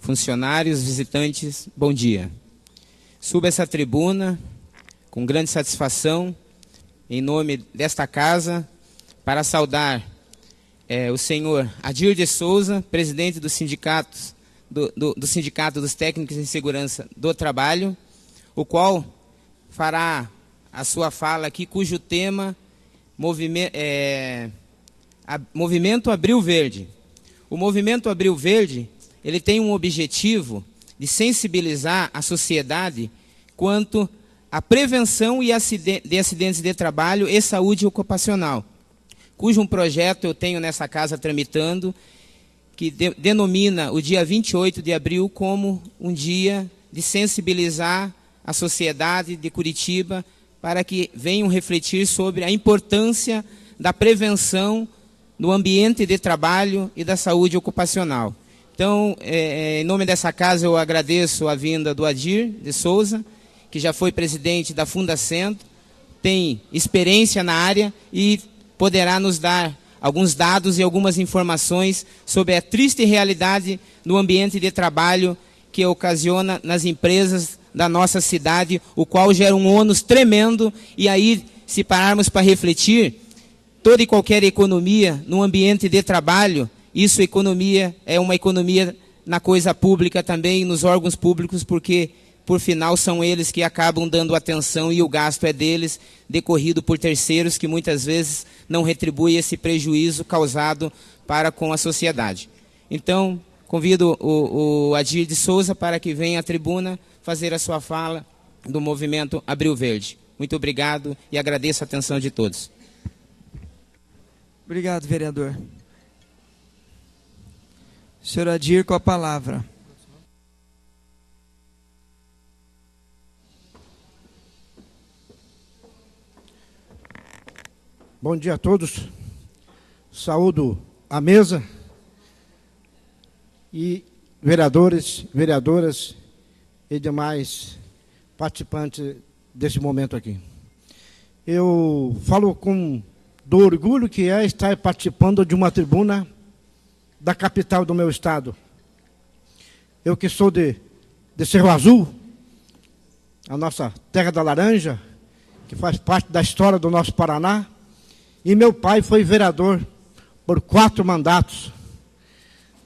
funcionários, visitantes, bom dia. Subo essa tribuna com grande satisfação, em nome desta casa, para saudar o senhor Adir de Souza, presidente do Sindicato dos Técnicos em Segurança do Trabalho, o qual fará a sua fala aqui, cujo tema Movimento Abril Verde. O Movimento Abril Verde, ele tem um objetivo de sensibilizar a sociedade quanto à prevenção de acidentes de trabalho e saúde ocupacional, cujo projeto eu tenho nessa casa tramitando, que denomina o dia 28 de abril como um dia de sensibilizar a sociedade de Curitiba para que venham refletir sobre a importância da prevenção no ambiente de trabalho e da saúde ocupacional. Então, em nome dessa casa, eu agradeço a vinda do Adir de Souza, que já foi presidente da Fundacentro, tem experiência na área e poderá nos dar alguns dados e algumas informações sobre a triste realidade no ambiente de trabalho que ocasiona nas empresas da nossa cidade, o qual gera um ônus tremendo. E aí, se pararmos para refletir, toda e qualquer economia no ambiente de trabalho, isso é uma economia na coisa pública também, nos órgãos públicos, porque, por final, são eles que acabam dando atenção e o gasto é deles, decorrido por terceiros que muitas vezes não retribuem esse prejuízo causado para com a sociedade. Então, convido o Adir de Souza para que venha à tribuna fazer a sua fala do Movimento Abril Verde. Muito obrigado e agradeço a atenção de todos.
Obrigado, vereador. Senhor Adir, com a palavra.
Bom dia a todos. Saúdo a mesa e vereadores, vereadoras e demais participantes desse momento aqui. Eu falo do orgulho que é estar participando de uma tribuna da capital do meu estado. Eu que sou de Cerro Azul, a nossa terra da laranja, que faz parte da história do nosso Paraná, e meu pai foi vereador por 4 mandatos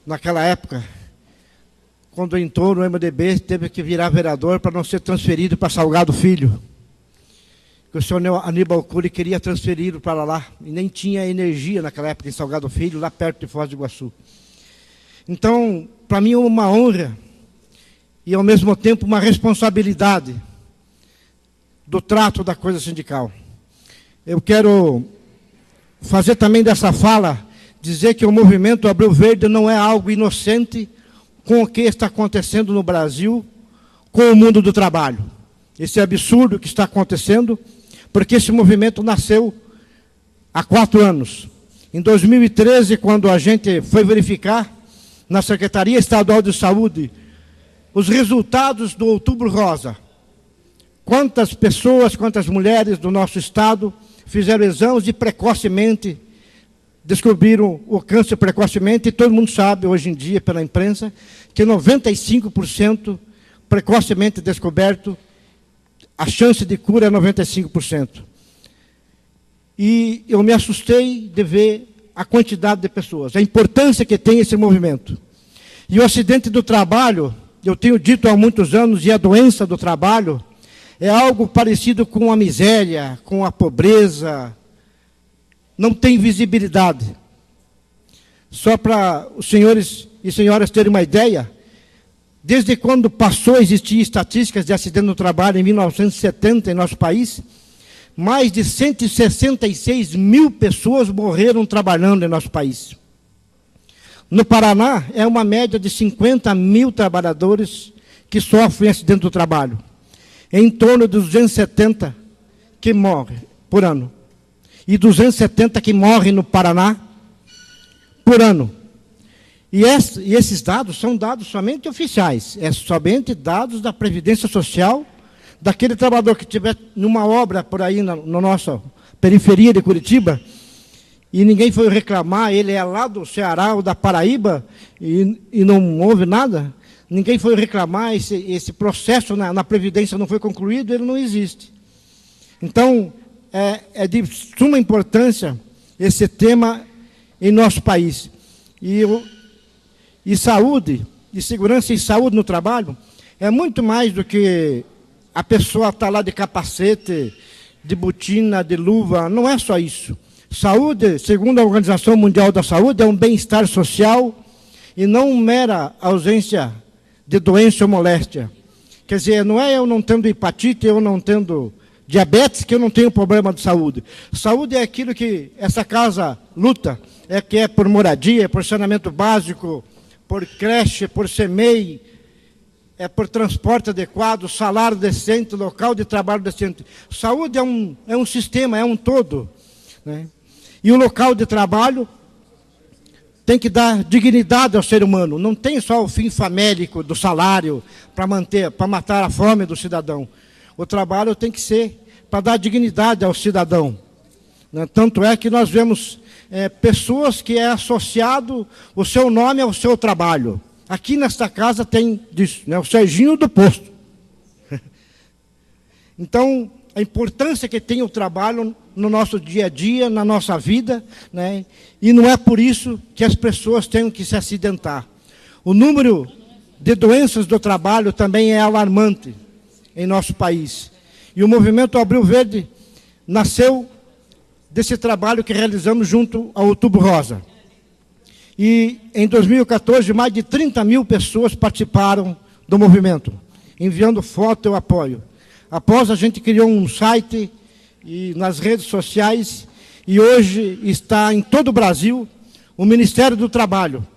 naquela época, quando entrou no MDB, teve que virar vereador para não ser transferido para Salgado Filho. Que o senhor Aníbal Cury queria transferi-lo para lá, e nem tinha energia naquela época em Salgado Filho, lá perto de Foz do Iguaçu. Então, para mim é uma honra e ao mesmo tempo uma responsabilidade do trato da coisa sindical. Eu quero fazer também dessa fala, dizer que o Movimento Abril Verde não é algo inocente com o que está acontecendo no Brasil, com o mundo do trabalho. Esse absurdo que está acontecendo, porque esse movimento nasceu há 4 anos. Em 2013, quando a gente foi verificar na Secretaria Estadual de Saúde os resultados do Outubro Rosa, quantas pessoas, quantas mulheres do nosso estado fizeram exames e precocemente descobriram o câncer precocemente, e todo mundo sabe hoje em dia pela imprensa que 95% precocemente descoberto, a chance de cura é 95%. E eu me assustei de ver a quantidade de pessoas, a importância que tem esse movimento. E o acidente do trabalho, eu tenho dito há muitos anos, e a doença do trabalho é algo parecido com a miséria, com a pobreza, não tem visibilidade. Só para os senhores e senhoras terem uma ideia, desde quando passou a existir estatísticas de acidente no trabalho em 1970 em nosso país, mais de 166 mil pessoas morreram trabalhando em nosso país. No Paraná, é uma média de 50 mil trabalhadores que sofrem acidente do trabalho. Em torno de 270 que morrem por ano. E 270 que morrem no Paraná por ano. E esses dados são dados somente oficiais. É somente dados da Previdência Social, daquele trabalhador que estiver numa obra por aí na nossa periferia de Curitiba, e ninguém foi reclamar, ele é lá do Ceará ou da Paraíba, e não houve nada, ninguém foi reclamar, esse processo na Previdência não foi concluído, ele não existe. Então, é de suma importância esse tema em nosso país. E saúde, e segurança e saúde no trabalho, é muito mais do que a pessoa estar lá de capacete, de botina, de luva, não é só isso. Saúde, segundo a Organização Mundial da Saúde, é um bem-estar social e não mera ausência de doença ou moléstia. Quer dizer, não é eu não tendo hepatite, eu não tendo diabetes, que eu não tenho problema de saúde. Saúde é aquilo que essa casa luta, que é por moradia, por saneamento básico, por creche, por CMEI, é por transporte adequado, salário decente, local de trabalho decente. Saúde é um sistema, é um todo, né? E o local de trabalho tem que dar dignidade ao ser humano. Não tem só o fim famélico do salário para matar a fome do cidadão. O trabalho tem que ser para dar dignidade ao cidadão, né? Tanto é que nós vemos pessoas que é associado o seu nome ao seu trabalho. Aqui nesta casa tem disso, né? O Serginho do Posto. Então, a importância que tem o trabalho no nosso dia a dia, na nossa vida, né? E não é por isso que as pessoas tenham que se acidentar. O número de doenças do trabalho também é alarmante em nosso país. E o movimento Abril Verde nasceu desse trabalho que realizamos junto ao Outubro Rosa. E em 2014, mais de 30 mil pessoas participaram do movimento, enviando foto e apoio. Após, a gente criou um site e nas redes sociais, e hoje está em todo o Brasil. O Ministério do Trabalho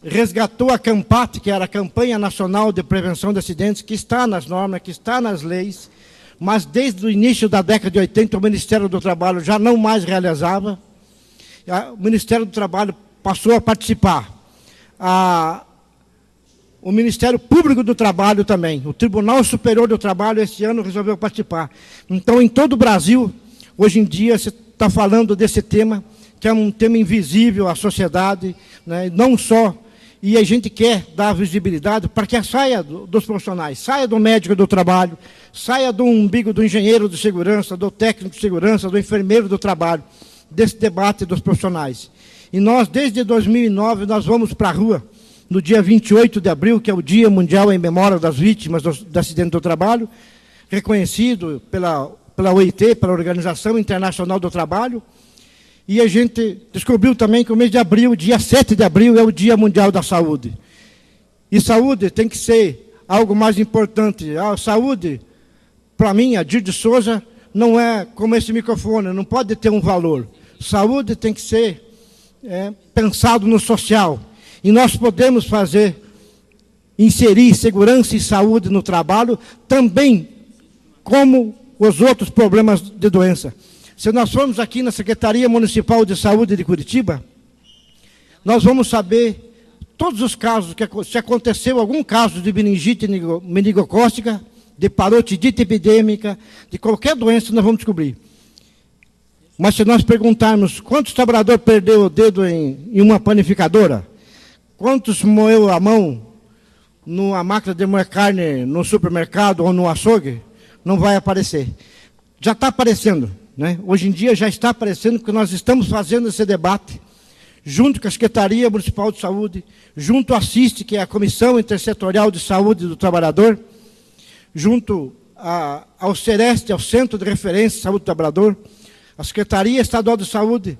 resgatou a CAMPAT, que era a Campanha Nacional de Prevenção de Acidentes, que está nas normas, que está nas leis, mas desde o início da década de 80, o Ministério do Trabalho já não mais realizava. O Ministério do Trabalho passou a participar. O Ministério Público do Trabalho também. O Tribunal Superior do Trabalho, esse ano, resolveu participar. Então, em todo o Brasil, hoje em dia, se está falando desse tema, que é um tema invisível à sociedade, né? Não só. E a gente quer dar visibilidade para que saia dos profissionais, saia do médico do trabalho, saia do umbigo do engenheiro de segurança, do técnico de segurança, do enfermeiro do trabalho, desse debate dos profissionais. E nós, desde 2009, nós vamos para a rua, no dia 28 de abril, que é o Dia Mundial em Memória das Vítimas do Acidente do Trabalho, reconhecido pela OIT, pela Organização Internacional do Trabalho. E a gente descobriu também que o mês de abril, dia 7 de abril, é o Dia Mundial da Saúde. E saúde tem que ser algo mais importante. A saúde, para mim, a Dir de Souza, não é como esse microfone, não pode ter um valor. Saúde tem que ser pensado no social. E nós podemos inserir segurança e saúde no trabalho também como os outros problemas de doença. Se nós formos aqui na Secretaria Municipal de Saúde de Curitiba, nós vamos saber todos os casos, se aconteceu algum caso de meningite meningocócica, de parotidite epidêmica, de qualquer doença, nós vamos descobrir. Mas se nós perguntarmos quantos trabalhadores perdeu o dedo em uma panificadora, quantos moeu a mão numa máquina de moer carne no supermercado ou no açougue, não vai aparecer. Já está aparecendo, né? Hoje em dia já está aparecendo, porque nós estamos fazendo esse debate, junto com a Secretaria Municipal de Saúde, junto à CIST, que é a Comissão Intersetorial de Saúde do Trabalhador, junto ao CEREST, ao Centro de Referência de Saúde do Trabalhador, a Secretaria Estadual de Saúde.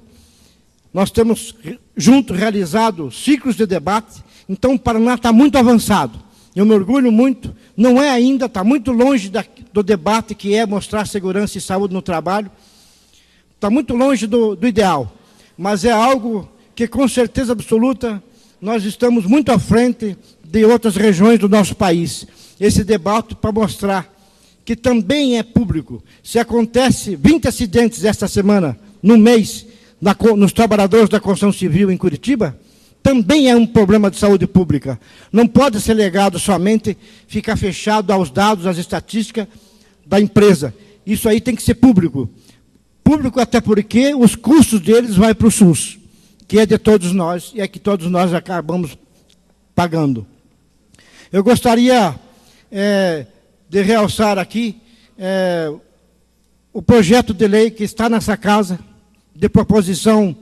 Nós temos junto realizado ciclos de debate. Então o Paraná está muito avançado. Eu me orgulho muito, não é ainda, está muito longe do debate que é mostrar segurança e saúde no trabalho. Está muito longe do ideal, mas é algo que com certeza absoluta nós estamos muito à frente de outras regiões do nosso país. Esse debate para mostrar que também é público. Se acontece 20 acidentes esta semana, no mês, nos trabalhadores da construção civil em Curitiba, também é um problema de saúde pública. Não pode ser legado somente, ficar fechado aos dados, às estatísticas da empresa. Isso aí tem que ser público. público, até porque os custos deles vão para o SUS, que é de todos nós, e é que todos nós acabamos pagando. Eu gostaria de realçar aqui o projeto de lei que está nessa casa, de proposição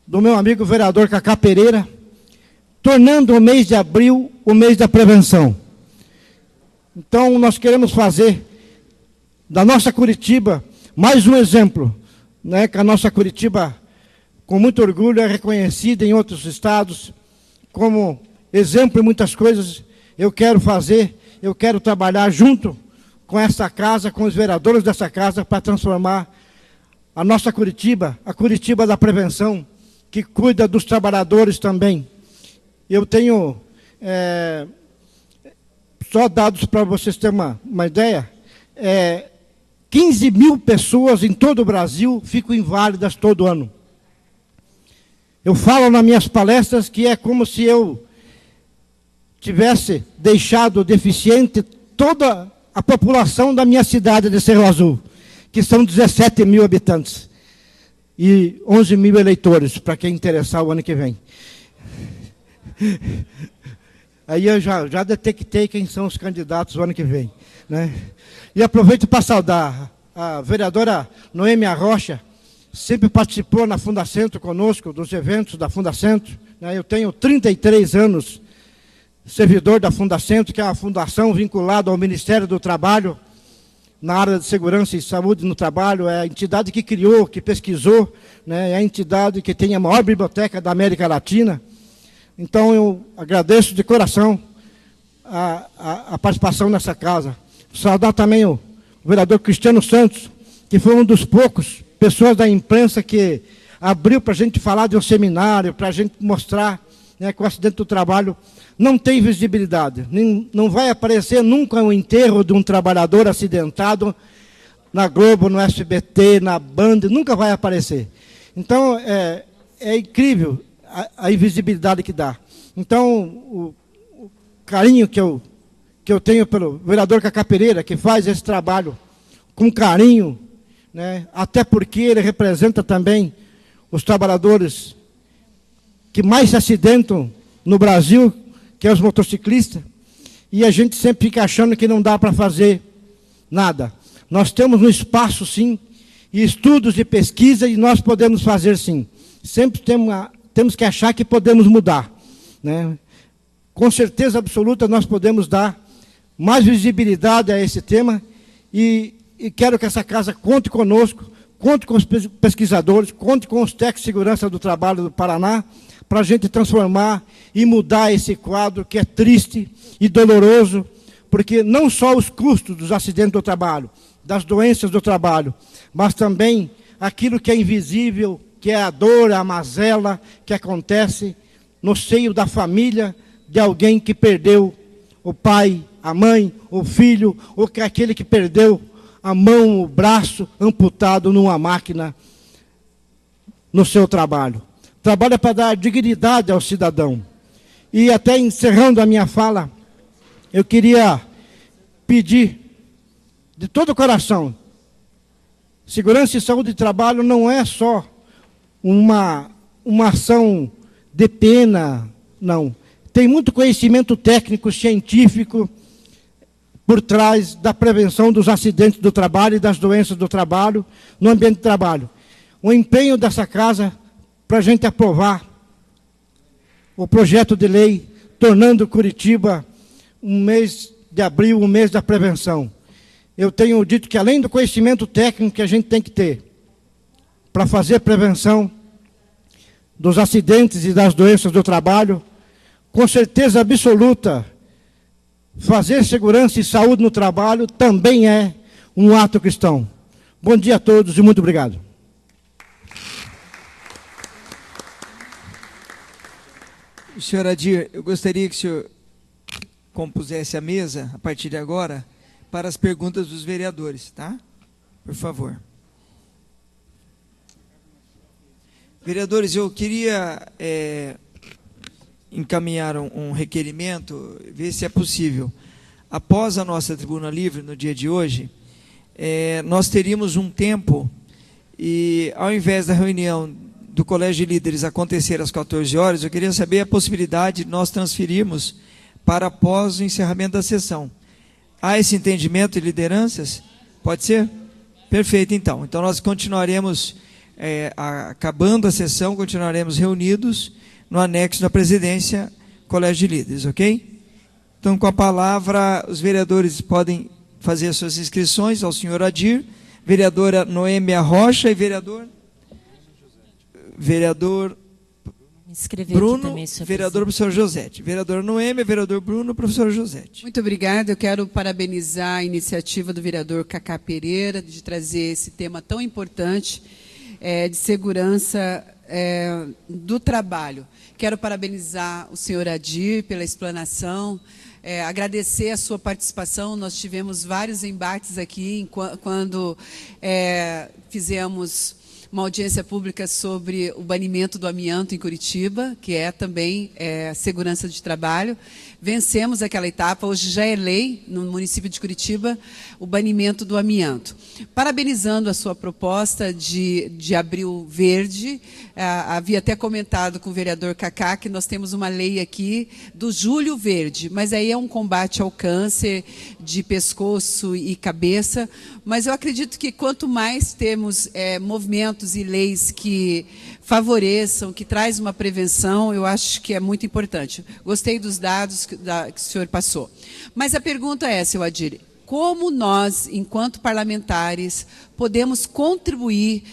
do meu amigo vereador Cacá Pereira, tornando o mês de abril o mês da prevenção. Então, nós queremos fazer da nossa Curitiba mais um exemplo, né, que a nossa Curitiba, com muito orgulho, é reconhecida em outros estados como exemplo em muitas coisas. Eu quero trabalhar junto com essa casa, com os vereadores dessa casa, para transformar a nossa Curitiba, a Curitiba da prevenção, que cuida dos trabalhadores também. Eu tenho, só dados para vocês terem uma ideia, 15 mil pessoas em todo o Brasil ficam inválidas todo ano. Eu falo nas minhas palestras que é como se eu tivesse deixado deficiente toda a população da minha cidade de Cerro Azul, que são 17 mil habitantes e 11 mil eleitores, para quem interessar o ano que vem. Aí eu já detectei quem são os candidatos o ano que vem, né? E aproveito para saudar a vereadora Noêmia Rocha, sempre participou na Fundacentro conosco, dos eventos da Fundacentro, né? Eu tenho 33 anos servidor da Fundacentro, que é uma fundação vinculada ao Ministério do Trabalho, na área de segurança e saúde no trabalho. É a entidade que criou, que pesquisou, né? É a entidade que tem a maior biblioteca da América Latina. Então, eu agradeço de coração a participação nessa casa. Saudar também o vereador Cristiano Santos, que foi um dos poucos pessoas da imprensa que abriu para a gente falar de um seminário, para a gente mostrar, né, que o acidente do trabalho não tem visibilidade. Não vai aparecer nunca o enterro de um trabalhador acidentado na Globo, no SBT, na Band, nunca vai aparecer. Então, é incrível a invisibilidade que dá. Então, o carinho que eu tenho pelo vereador Cacá Pereira, que faz esse trabalho com carinho, né, até porque ele representa também os trabalhadores que mais se acidentam no Brasil, que é os motociclistas, e a gente sempre fica achando que não dá para fazer nada. Nós temos um espaço, sim, e estudos de pesquisa, e nós podemos fazer, sim. Sempre temos que achar que podemos mudar, né? Com certeza absoluta, nós podemos dar mais visibilidade a esse tema, e quero que essa casa conte conosco, conte com os pesquisadores, conte com os técnicos de segurança do trabalho do Paraná, para a gente transformar e mudar esse quadro que é triste e doloroso, porque não só os custos dos acidentes do trabalho, das doenças do trabalho, mas também aquilo que é invisível, que é a dor, a mazela que acontece no seio da família de alguém que perdeu o pai, a mãe, o filho, ou que é aquele que perdeu a mão, o braço amputado numa máquina no seu trabalho. Trabalho para dar dignidade ao cidadão. E até encerrando a minha fala, eu queria pedir de todo o coração, segurança e saúde de trabalho não é só uma ação de pena, não. Tem muito conhecimento técnico, científico, por trás da prevenção dos acidentes do trabalho e das doenças do trabalho no ambiente de trabalho. O empenho dessa casa para a gente aprovar o projeto de lei, tornando Curitiba um mês de abril, um mês da prevenção. Eu tenho dito que, além do conhecimento técnico que a gente tem que ter para fazer prevenção dos acidentes e das doenças do trabalho, com certeza absoluta, fazer segurança e saúde no trabalho também é um ato cristão. Bom dia a todos e muito obrigado.
Senhor Adir, eu gostaria que o senhor compusesse a mesa, a partir de agora, para as perguntas dos vereadores, tá? Por favor. Vereadores, eu queria encaminhar um requerimento, ver se é possível. Após a nossa tribuna livre, no dia de hoje, nós teríamos um tempo E ao invés da reunião do Colégio de Líderes acontecer às 14 horas, eu queria saber a possibilidade de nós transferirmos para após o encerramento da sessão. Há esse entendimento de lideranças? Pode ser? Perfeito, então. Então nós continuaremos, acabando a sessão, continuaremos reunidos no anexo da presidência Colégio de Líderes, ok? Então, com a palavra, os vereadores podem fazer as suas inscrições ao senhor Adir, vereadora Noêmia Rocha e vereador Bruno, também, vereador professor Josete. Vereador Noêmia, vereador Bruno, professor Josete.
Muito obrigada. Eu quero parabenizar a iniciativa do vereador Cacá Pereira de trazer esse tema tão importante de segurança do trabalho. Quero parabenizar o senhor Adir pela explanação, agradecer a sua participação. Nós tivemos vários embates aqui quando fizemos uma audiência pública sobre o banimento do amianto em Curitiba, que é também segurança de trabalho. Vencemos aquela etapa, hoje já é lei no município de Curitiba o banimento do amianto. Parabenizando a sua proposta de abril verde, havia até comentado com o vereador Cacá que nós temos uma lei aqui do julho verde, mas aí é um combate ao câncer de pescoço e cabeça, mas eu acredito que quanto mais temos movimentos e leis que favoreçam, que traz uma prevenção, eu acho que é muito importante. Gostei dos dados que o senhor passou. Mas a pergunta é, seu Adir, como nós, enquanto parlamentares, podemos contribuir,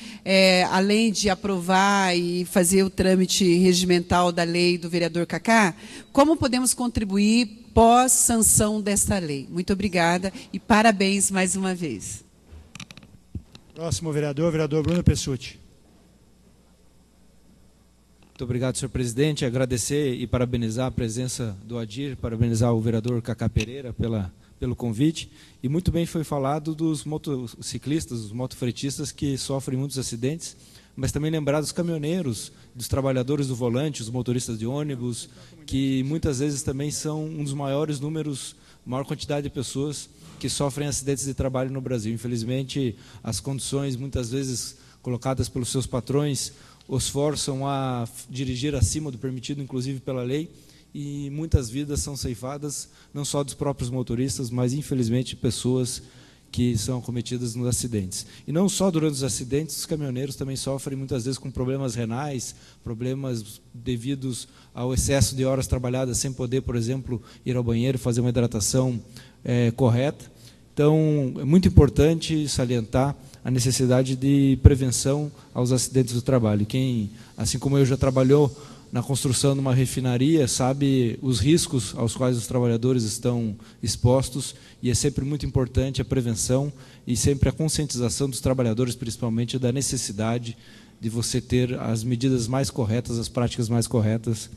além de aprovar e fazer o trâmite regimental da lei do vereador Cacá, como podemos contribuir pós-sanção desta lei? Muito obrigada e parabéns mais uma vez.
Próximo vereador Bruno Pessutti.
Muito obrigado, senhor presidente. Agradecer e parabenizar a presença do Adir, parabenizar o vereador Cacá Pereira pelo convite. E muito bem foi falado dos motociclistas, dos motofretistas que sofrem muitos acidentes, mas também lembrar dos caminhoneiros, dos trabalhadores do volante, os motoristas de ônibus, que muitas vezes também são um dos maiores números, maior quantidade de pessoas que sofrem acidentes de trabalho no Brasil. Infelizmente, as condições muitas vezes colocadas pelos seus patrões os forçam a dirigir acima do permitido, inclusive pela lei, e muitas vidas são ceifadas, não só dos próprios motoristas, mas, infelizmente, pessoas que são acometidas nos acidentes. E não só durante os acidentes, os caminhoneiros também sofrem, muitas vezes, com problemas renais, problemas devidos ao excesso de horas trabalhadas, sem poder, por exemplo, ir ao banheiro, fazer uma hidratação correta. Então, é muito importante salientar a necessidade de prevenção aos acidentes do trabalho. Quem, assim como eu, já trabalhou na construção de uma refinaria, sabe os riscos aos quais os trabalhadores estão expostos, e é sempre muito importante a prevenção e sempre a conscientização dos trabalhadores, principalmente da necessidade de você ter as medidas mais corretas, as práticas mais corretas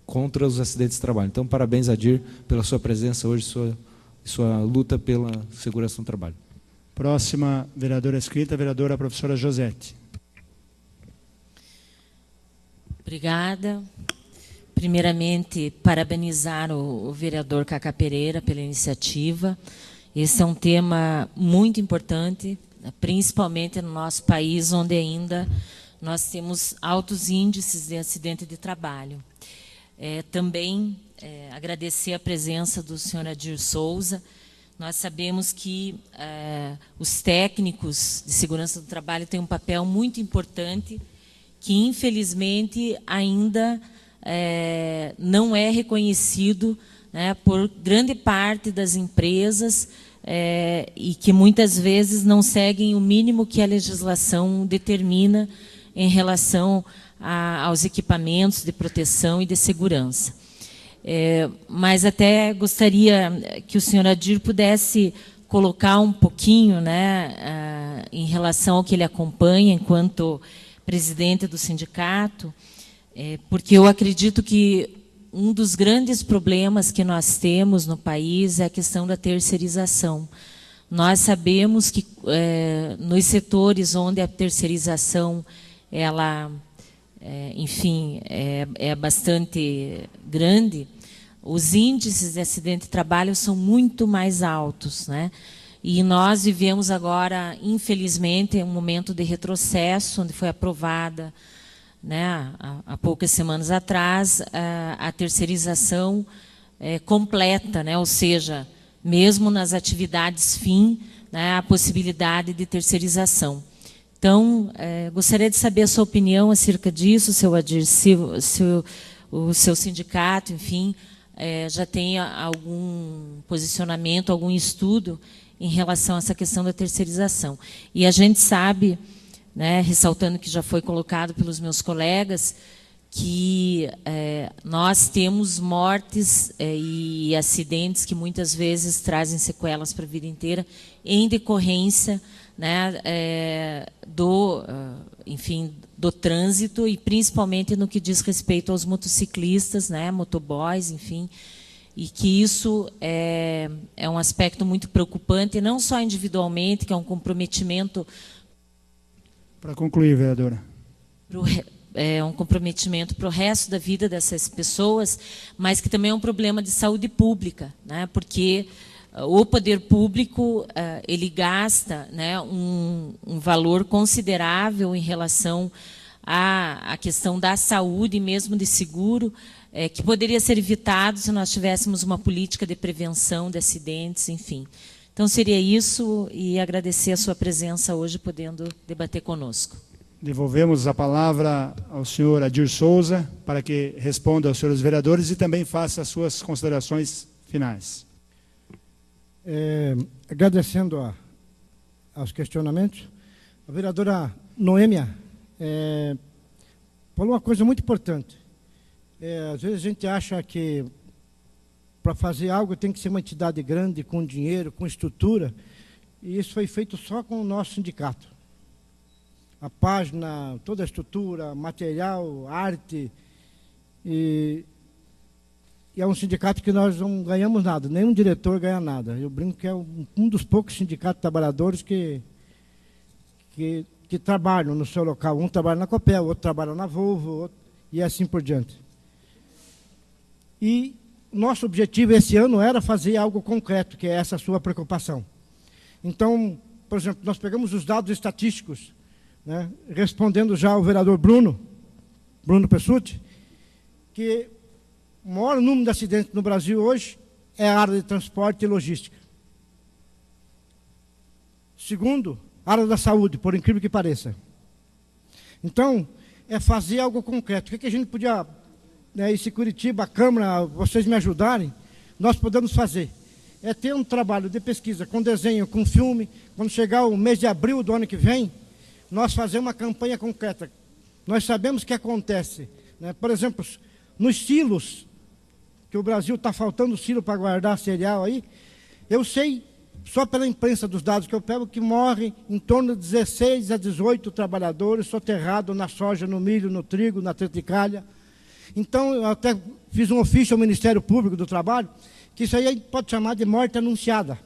contra os acidentes de trabalho. Então, parabéns, Adir, pela sua presença hoje, sua luta pela segurança no trabalho.
Próxima vereadora escrita, vereadora professora Josete.
Obrigada. Primeiramente, parabenizar o vereador Cacá Pereira pela iniciativa. Esse é um tema muito importante, principalmente no nosso país, onde ainda nós temos altos índices de acidente de trabalho. Também agradecer a presença do senhor Adir Souza. Nós sabemos que os técnicos de segurança do trabalho têm um papel muito importante, que infelizmente ainda não é reconhecido, né, por grande parte das empresas, e que muitas vezes não seguem o mínimo que a legislação determina em relação aos equipamentos de proteção e de segurança. Mas até gostaria que o senhor Adir pudesse colocar um pouquinho, né, em relação ao que ele acompanha enquanto presidente do sindicato, porque eu acredito que um dos grandes problemas que nós temos no país é a questão da terceirização. Nós sabemos que nos setores onde a terceirização ela enfim, é bastante grande, os índices de acidente de trabalho são muito mais altos, né? E nós vivemos agora, infelizmente, um momento de retrocesso, onde foi aprovada, né, há poucas semanas atrás, a terceirização completa, né, ou seja, mesmo nas atividades fim, né, a possibilidade de terceirização. Então, gostaria de saber a sua opinião acerca disso, seu Adir, se o seu sindicato, enfim, já tem algum posicionamento, algum estudo em relação a essa questão da terceirização. E a gente sabe, né, ressaltando que já foi colocado pelos meus colegas, que nós temos mortes e acidentes que muitas vezes trazem sequelas para a vida inteira em decorrência, né, enfim, do trânsito, e principalmente no que diz respeito aos motociclistas, né, motoboys, enfim, e que isso é um aspecto muito preocupante, não só individualmente, que é um comprometimento...
Para concluir, vereadora.
É um comprometimento para o resto da vida dessas pessoas, mas que também é um problema de saúde pública, né, porque o poder público ele gasta, né, um valor considerável em relação à questão da saúde, mesmo de seguro, que poderia ser evitado se nós tivéssemos uma política de prevenção de acidentes, enfim. Então, seria isso, e agradecer a sua presença hoje, podendo debater conosco.
Devolvemos a palavra ao senhor Adir Souza, para que responda aos senhores vereadores e também faça as suas considerações finais.
Agradecendo aos questionamentos, a vereadora Noêmia falou uma coisa muito importante. Às vezes a gente acha que para fazer algo tem que ser uma entidade grande, com dinheiro, com estrutura, e isso foi feito só com o nosso sindicato. A página, toda a estrutura, material, arte, e é um sindicato que nós não ganhamos nada, nenhum diretor ganha nada. Eu brinco que é um dos poucos sindicatos de trabalhadores que trabalham no seu local. Um trabalha na Copel, outro trabalha na Volvo, e assim por diante. E nosso objetivo esse ano era fazer algo concreto, que é essa sua preocupação. Então, por exemplo, nós pegamos os dados estatísticos, né, respondendo já ao vereador Bruno Pessutti, que o maior número de acidentes no Brasil hoje é a área de transporte e logística. Segundo, a área da saúde, por incrível que pareça. Então, é fazer algo concreto. O que a gente podia, né, e se Curitiba, a Câmara, vocês me ajudarem, nós podemos fazer. É ter um trabalho de pesquisa com desenho, com filme. Quando chegar o mês de abril do ano que vem, nós fazemos uma campanha concreta. Nós sabemos o que acontece, né? Por exemplo, nos silos, que o Brasil está faltando silo para guardar cereal aí, eu sei, só pela imprensa dos dados que eu pego, que morrem em torno de 16 a 18 trabalhadores soterrados na soja, no milho, no trigo, na triticalha. Então, eu até fiz um ofício ao Ministério Público do Trabalho, que isso aí pode chamar de morte anunciada.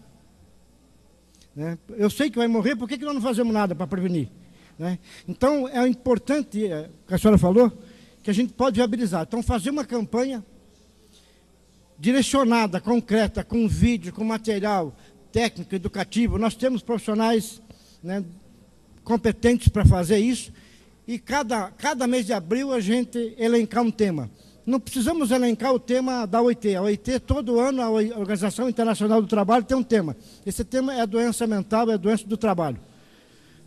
Né? Eu sei que vai morrer, por que nós não fazemos nada para prevenir? Né? Então, é importante, que a senhora falou, que a gente pode viabilizar. Então, fazer uma campanha direcionada, concreta, com vídeo, com material técnico, educativo. Nós temos profissionais, né, competentes para fazer isso, e cada mês de abril a gente elencar um tema. Não precisamos elencar o tema da OIT. A OIT, todo ano, a Organização Internacional do Trabalho tem um tema. Esse tema é a doença mental, é a doença do trabalho.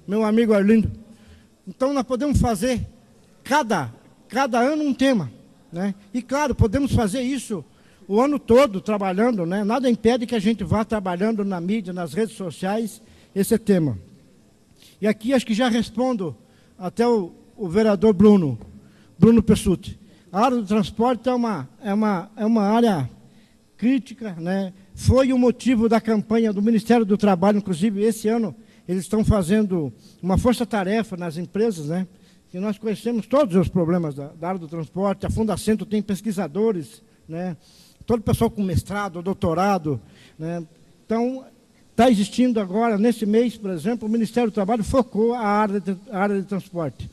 Meu amigo Arlindo. Então, nós podemos fazer cada ano um tema, né? E, claro, podemos fazer isso o ano todo trabalhando, né? Nada impede que a gente vá trabalhando na mídia, nas redes sociais, esse tema. E aqui acho que já respondo até o vereador Bruno Pessutti. A área do transporte é uma área crítica, né? Foi o motivo da campanha do Ministério do Trabalho, inclusive esse ano eles estão fazendo uma força-tarefa nas empresas, né? Que nós conhecemos todos os problemas da área do transporte. A Fundacentro tem pesquisadores, né? Todo o pessoal com mestrado, doutorado, né? Então, está existindo agora, nesse mês, por exemplo, o Ministério do Trabalho focou a área de transporte.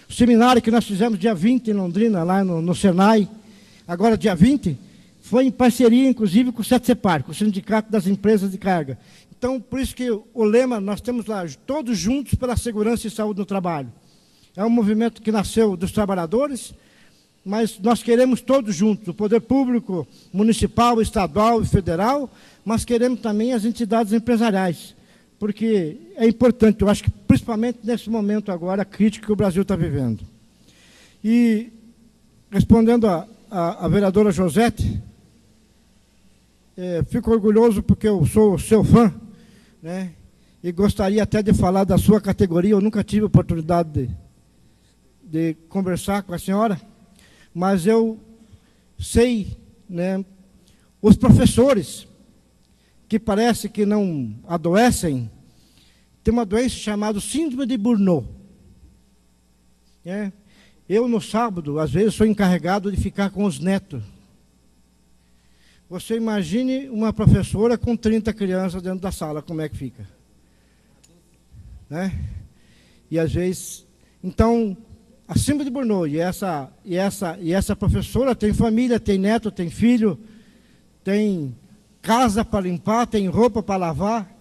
O seminário que nós fizemos dia 20 em Londrina, lá no Senai, agora dia 20, foi em parceria, inclusive, com o SETSEPAR, com o Sindicato das Empresas de Carga. Então, por isso que o lema, nós temos lá, todos juntos pela segurança e saúde no trabalho. É um movimento que nasceu dos trabalhadores, mas nós queremos todos juntos, o poder público, municipal, estadual e federal, mas queremos também as entidades empresariais, porque é importante, eu acho que principalmente nesse momento agora crítico que o Brasil está vivendo. E, respondendo a vereadora Josete, fico orgulhoso porque eu sou seu fã, né? E gostaria até de falar da sua categoria, eu nunca tive oportunidade de conversar com a senhora, mas eu sei, né, os professores, que parece que não adoecem, tem uma doença chamada síndrome de Burnout. Eu, no sábado, às vezes, sou encarregado de ficar com os netos. Você imagine uma professora com 30 crianças dentro da sala, como é que fica? Né? E, às vezes... Então, a síndrome de Burnout, e essa professora tem família, tem neto, tem filho, tem casa para limpar, tem roupa para lavar.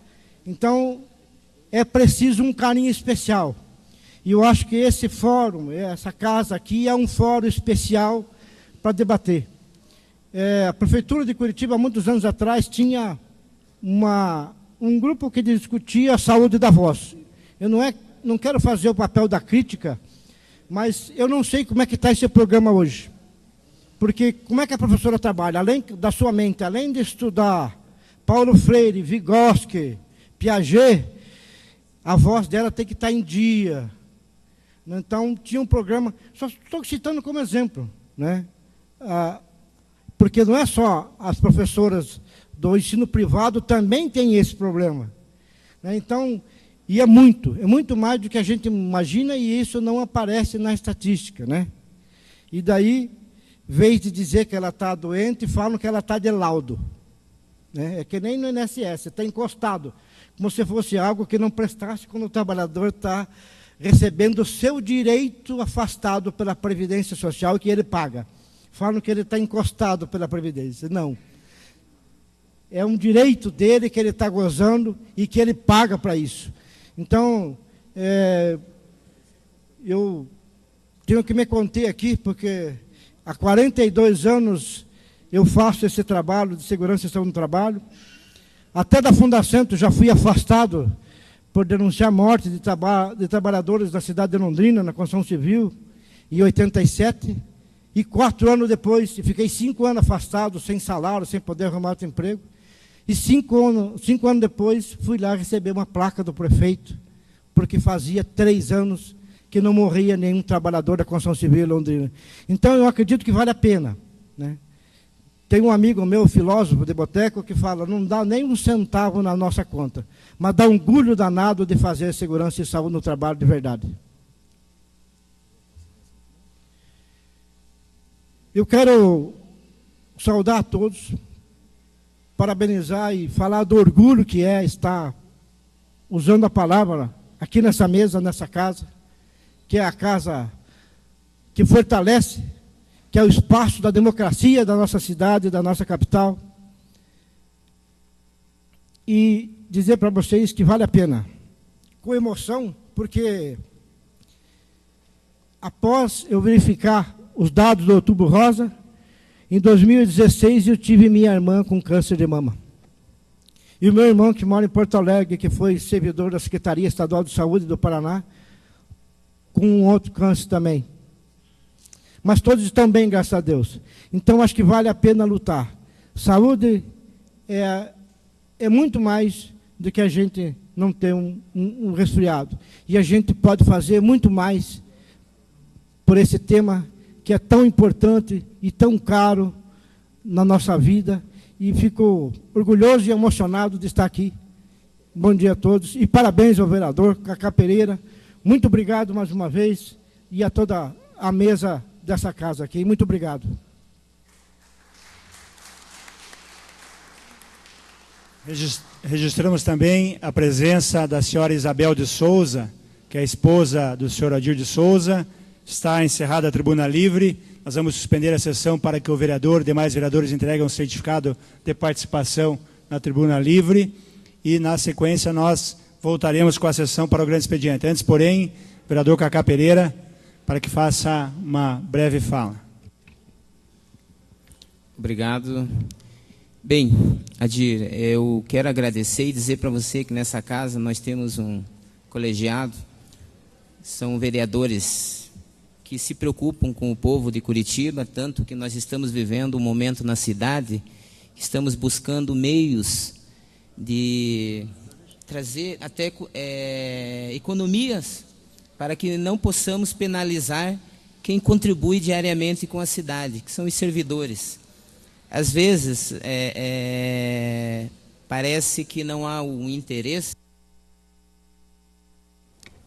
Então, é preciso um carinho especial. E eu acho que esse fórum, essa casa aqui, é um fórum especial para debater. A Prefeitura de Curitiba, há muitos anos atrás, tinha um grupo que discutia a saúde da voz. Eu não quero fazer o papel da crítica, mas eu não sei como é que está esse programa hoje. Porque como é que a professora trabalha? Além da sua mente, além de estudar Paulo Freire, Vygotsky, Piaget, a voz dela tem que estar em dia. Então, tinha um programa, só estou citando como exemplo, né? Porque não é só as professoras do ensino privado também têm esse problema, né? Então, e é muito mais do que a gente imagina, e isso não aparece na estatística, né? E daí, em vez de dizer que ela está doente, falam que ela está de laudo, né? É que nem no INSS, está encostado, como se fosse algo que não prestasse quando o trabalhador está recebendo o seu direito afastado pela Previdência Social que ele paga. Falam que ele está encostado pela Previdência. Não. É um direito dele que ele está gozando e que ele paga para isso. Então, eu tenho que me conter aqui, porque há 42 anos eu faço esse trabalho de segurança e saúde no trabalho. Até da Fundacentro já fui afastado por denunciar a morte de trabalhadores da cidade de Londrina, na construção civil, em 87, e 4 anos depois, fiquei 5 anos afastado, sem salário, sem poder arrumar outro emprego, e 5 anos depois, fui lá receber uma placa do prefeito, porque fazia 3 anos que não morria nenhum trabalhador da construção civil em Londrina. Então, eu acredito que vale a pena, né? Tem um amigo meu, filósofo de boteco, que fala, não dá nem um centavo na nossa conta, mas dá um orgulho danado de fazer segurança e saúde no trabalho de verdade. Eu quero saudar a todos, parabenizar e falar do orgulho que é estar usando a palavra aqui nessa mesa, nessa casa, que é a casa que fortalece, que é o espaço da democracia da nossa cidade, da nossa capital. E dizer para vocês que vale a pena, com emoção, porque após eu verificar os dados do Outubro Rosa, em 2016 eu tive minha irmã com câncer de mama. E o meu irmão, que mora em Porto Alegre, que foi servidor da Secretaria Estadual de Saúde do Paraná, com um outro câncer também. Mas todos estão bem, graças a Deus. Então, acho que vale a pena lutar. Saúde é muito mais do que a gente não ter um resfriado. E a gente pode fazer muito mais por esse tema que é tão importante e tão caro na nossa vida. E fico orgulhoso e emocionado de estar aqui. Bom dia a todos. E parabéns ao vereador Cacá Pereira. Muito obrigado mais uma vez. E a toda a mesa dessa casa aqui. Muito obrigado.
Registramos também a presença da senhora Isabel de Souza, que é a esposa do senhor Adir de Souza. Está encerrada a tribuna livre. Nós vamos suspender a sessão para que o vereador e demais vereadores entreguem um certificado de participação na tribuna livre. e, na sequência, nós voltaremos com a sessão para o grande expediente. Antes, porém, vereador Cacá Pereira, para que faça uma breve fala.
Obrigado. Bem, Adir, eu quero agradecer e dizer para você que nessa casa nós temos um colegiado, são vereadores que se preocupam com o povo de Curitiba, tanto que nós estamos vivendo um momento na cidade, estamos buscando meios de trazer até economias para que não possamos penalizar quem contribui diariamente com a cidade, que são os servidores. Às vezes, parece que não há um interesse,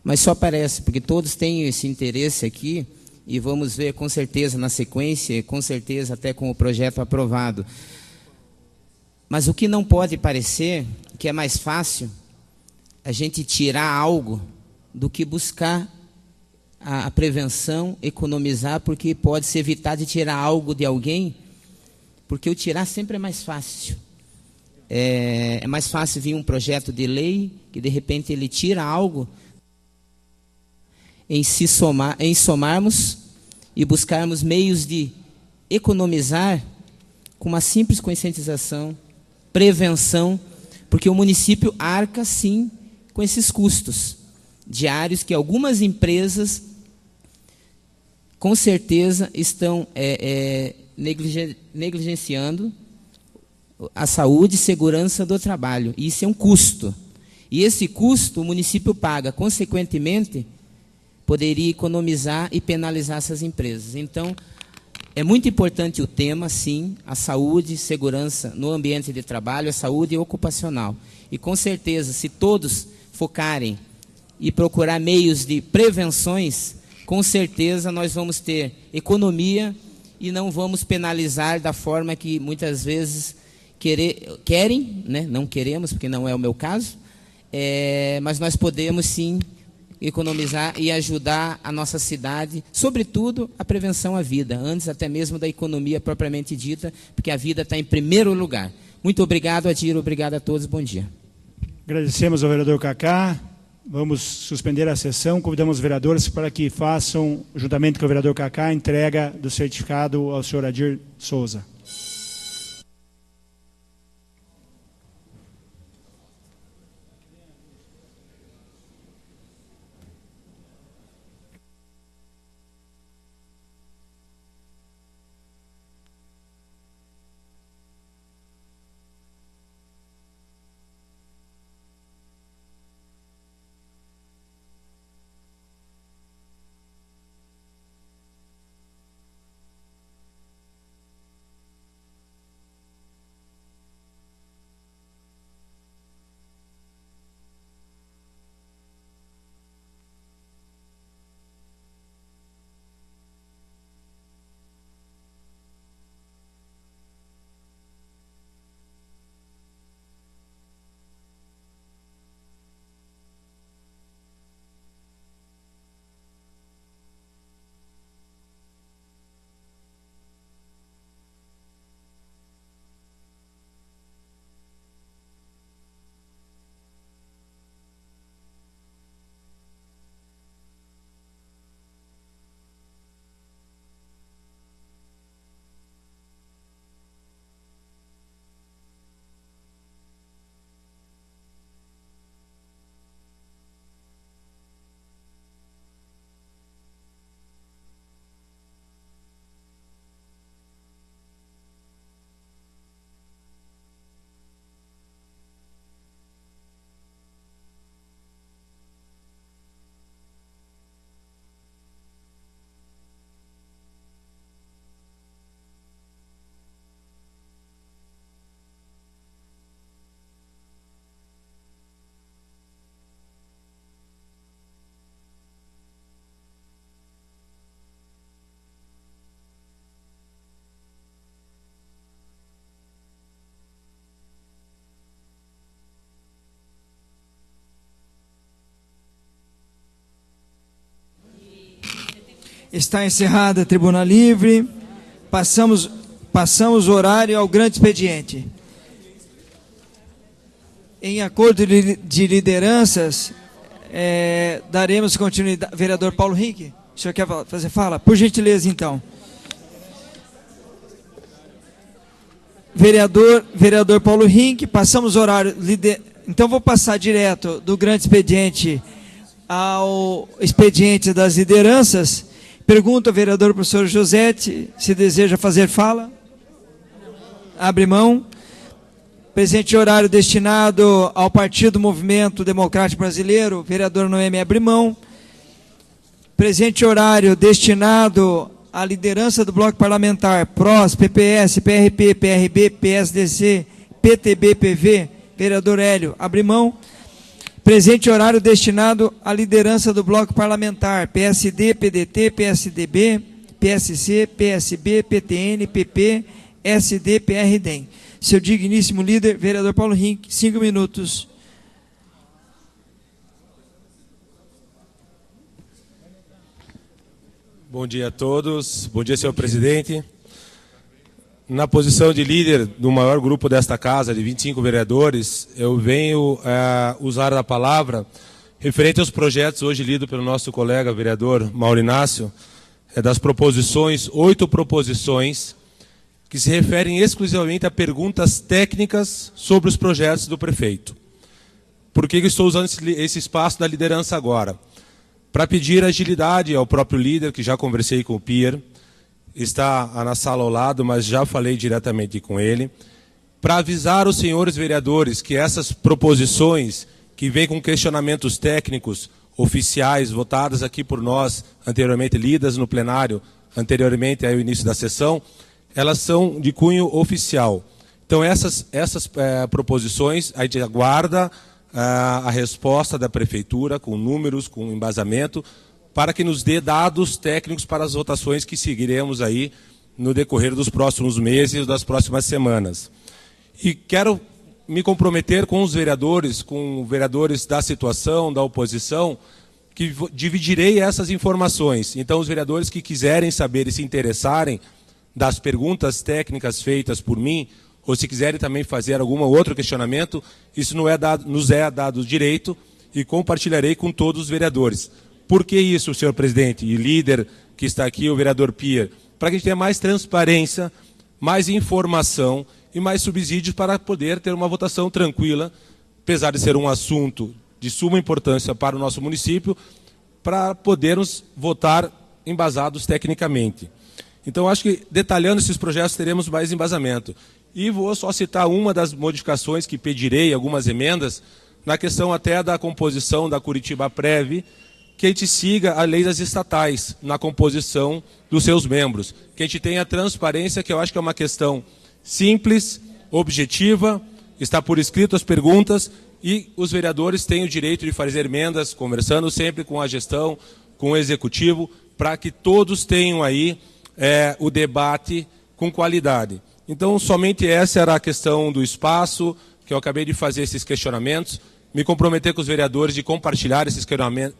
mas só parece, porque todos têm esse interesse aqui, e vamos ver com certeza na sequência, com certeza até com o projeto aprovado. Mas o que não pode parecer, que é mais fácil a gente tirar algo do que buscar a prevenção, economizar, porque pode-se evitar de tirar algo de alguém, porque o tirar sempre é mais fácil. É mais fácil vir um projeto de lei, que de repente ele tira algo, em somarmos e buscarmos meios de economizar com uma simples conscientização, prevenção, porque o município arca, sim, com esses custos diários que algumas empresas, com certeza, estão negligenciando a saúde e segurança do trabalho. E isso é um custo. E esse custo o município paga. Consequentemente, poderia economizar e penalizar essas empresas. Então, é muito importante o tema, sim, a saúde e segurança no ambiente de trabalho, a saúde ocupacional. E, com certeza, se todos focarem e procurar meios de prevenções, com certeza nós vamos ter economia e não vamos penalizar da forma que muitas vezes querem, né? Não queremos, porque não é o meu caso, mas nós podemos sim economizar e ajudar a nossa cidade, sobretudo a prevenção à vida, antes até mesmo da economia propriamente dita, porque a vida está em primeiro lugar. Muito obrigado, Adir, obrigado a todos, bom dia.
Agradecemos ao vereador Cacá. Vamos suspender a sessão. Convidamos os vereadores para que façam, juntamente com o vereador Cacá, a entrega do certificado ao senhor Adir Souza.
Está encerrada a tribuna livre. Passamos o horário ao grande expediente. Em acordo de lideranças, daremos continuidade. Vereador Paulo Rink, o senhor quer fazer fala? Por gentileza, então. Vereador Paulo Rink, passamos o horário. Então, vou passar direto do grande expediente ao expediente das lideranças. Pergunta ao vereador professor Josete se deseja fazer fala. Abre mão. Presente horário destinado ao Partido Movimento Democrático Brasileiro, vereador Noemi abre mão. Presente horário destinado à liderança do bloco parlamentar, PROS, PPS, PRP, PRB, PSDC, PTB, PV, vereador Hélio abre mão. Presente horário destinado à liderança do bloco parlamentar, PSD, PDT, PSDB, PSC, PSB, PTN, PP, SD, PRDEM. Seu digníssimo líder, vereador Paulo Rink, 5 minutos.
Bom dia a todos. Bom dia, senhor presidente. Na posição de líder do maior grupo desta casa, de 25 vereadores, eu venho usar a palavra referente aos projetos hoje lido pelo nosso colega vereador Mauro Inácio, das proposições, 8 proposições, que se referem exclusivamente a perguntas técnicas sobre os projetos do prefeito. Por que eu estou usando esse espaço da liderança agora? Para pedir agilidade ao próprio líder, que já conversei com o Pierre, está na sala ao lado, mas já falei diretamente com ele, para avisar os senhores vereadores que essas proposições, que vêm com questionamentos técnicos oficiais, votadas aqui por nós, anteriormente lidas no plenário, anteriormente ao início da sessão, elas são de cunho oficial. Então, essas proposições, a gente aguarda a resposta da prefeitura, com números, com embasamento, para que nos dê dados técnicos para as votações que seguiremos aí no decorrer dos próximos meses, das próximas semanas. E quero me comprometer com os vereadores, com vereadores da situação, da oposição, que dividirei essas informações. Então, os vereadores que quiserem saber e se interessarem das perguntas técnicas feitas por mim, ou se quiserem também fazer algum outro questionamento, isso nos é dado direito e compartilharei com todos os vereadores. Por que isso, senhor presidente e líder que está aqui, o vereador Pierre? Para que a gente tenha mais transparência, mais informação e mais subsídios para poder ter uma votação tranquila, apesar de ser um assunto de suma importância para o nosso município, para podermos votar embasados tecnicamente. Então, acho que detalhando esses projetos teremos mais embasamento. E vou só citar uma das modificações que pedirei, algumas emendas, na questão até da composição da Curitiba Prev, que a gente siga a lei das estatais na composição dos seus membros. Que a gente tenha transparência, que eu acho que é uma questão simples, objetiva, está por escrito as perguntas, e os vereadores têm o direito de fazer emendas, conversando sempre com a gestão, com o executivo, para que todos tenham aí o debate com qualidade. Então, somente essa era a questão do espaço, que eu acabei de fazer esses questionamentos, me comprometer com os vereadores de compartilhar esses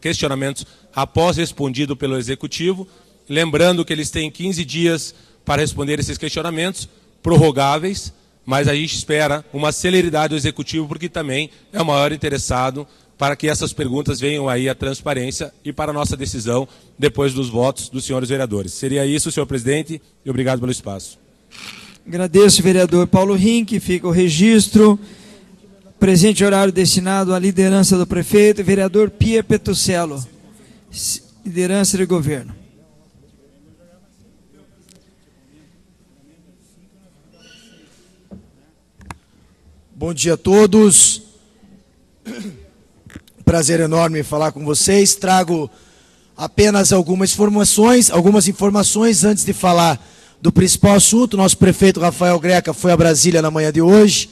questionamentos após respondido pelo Executivo, lembrando que eles têm 15 dias para responder esses questionamentos, prorrogáveis, mas a gente espera uma celeridade do Executivo, porque também é o maior interessado para que essas perguntas venham aí à transparência e para a nossa decisão depois dos votos dos senhores vereadores. Seria isso, senhor presidente, e obrigado pelo espaço.
Agradeço, vereador Paulo Rink, fica o registro. Presente horário destinado à liderança do prefeito, vereador Pierre Petucello, liderança de governo.
Bom dia a todos. Prazer enorme falar com vocês. Trago apenas algumas informações antes de falar do principal assunto. Nosso prefeito Rafael Greca foi a Brasília na manhã de hoje.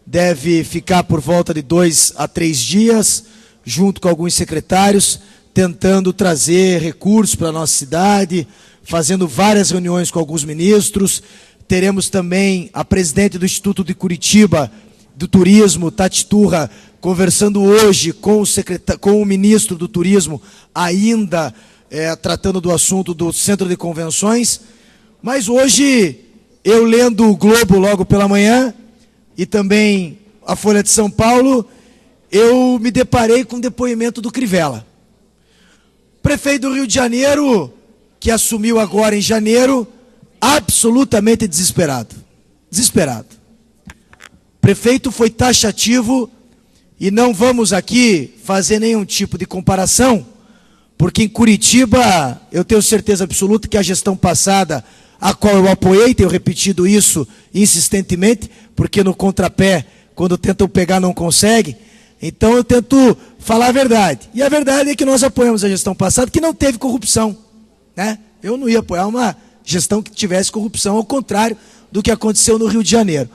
Deve ficar por volta de 2 a 3 dias, junto com alguns secretários, tentando trazer recursos para a nossa cidade, fazendo várias reuniões com alguns ministros. Teremos também a presidente do Instituto de Curitiba do Turismo, Tati Turra, conversando hoje com o ministro do Turismo, ainda tratando do assunto do Centro de Convenções. Mas hoje, eu lendo o Globo logo pela manhã, e também a Folha de São Paulo, eu me deparei com o depoimento do Crivella. Prefeito do Rio de Janeiro, que assumiu agora em janeiro, absolutamente desesperado. Desesperado. O prefeito foi taxativo, e não vamos aqui fazer nenhum tipo de comparação, porque em Curitiba, eu tenho certeza absoluta que a gestão passada, a qual eu apoiei, tenho repetido isso insistentemente, porque no contrapé, quando tentam pegar, não consegue. Então eu tento falar a verdade. E a verdade é que nós apoiamos a gestão passada, que não teve corrupção, né? Eu não ia apoiar uma gestão que tivesse corrupção, ao contrário do que aconteceu no Rio de Janeiro.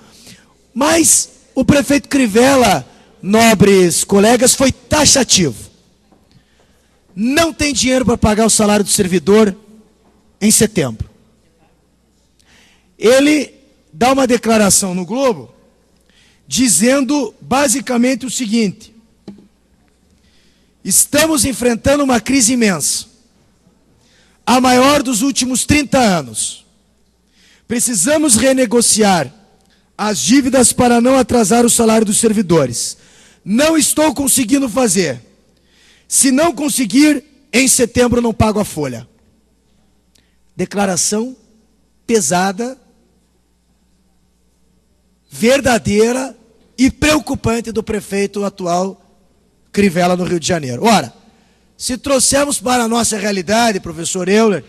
Mas o prefeito Crivella, nobres colegas, foi taxativo. Não tem dinheiro para pagar o salário do servidor em setembro. Ele dá uma declaração no Globo, dizendo basicamente o seguinte: estamos enfrentando uma crise imensa, a maior dos últimos 30 anos. Precisamos renegociar as dívidas para não atrasar o salário dos servidores. Não estou conseguindo fazer. Se não conseguir, em setembro não pago a folha. Declaração pesada, verdadeira e preocupante do prefeito atual Crivella no Rio de Janeiro. Ora, se trouxermos para a nossa realidade, professor Euler,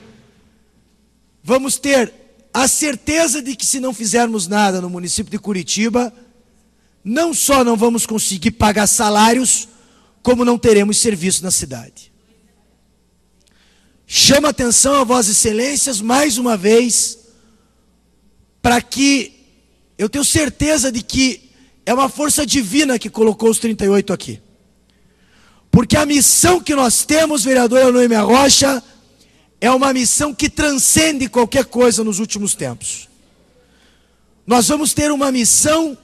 vamos ter a certeza de que se não fizermos nada no município de Curitiba, não só não vamos conseguir pagar salários, como não teremos serviço na cidade. Chama atenção a Vossas Excelências, mais uma vez, para que, eu tenho certeza de que é uma força divina que colocou os 38 aqui. Porque a missão que nós temos, vereadora Noemi Rocha, é uma missão que transcende qualquer coisa nos últimos tempos. Nós vamos ter uma missão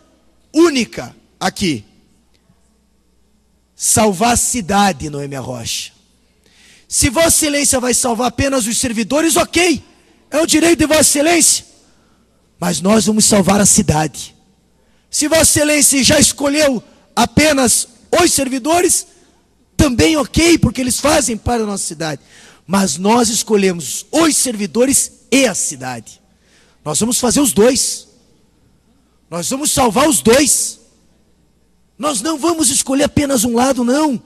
única aqui. Salvar a cidade, Noemi Rocha. Se Vossa Excelência vai salvar apenas os servidores, ok, é o direito de Vossa Excelência. Mas nós vamos salvar a cidade. Se Vossa Excelência já escolheu apenas os servidores, também ok, porque eles fazem para a nossa cidade. Mas nós escolhemos os servidores e a cidade. Nós vamos fazer os dois. Nós vamos salvar os dois. Nós não vamos escolher apenas um lado, não.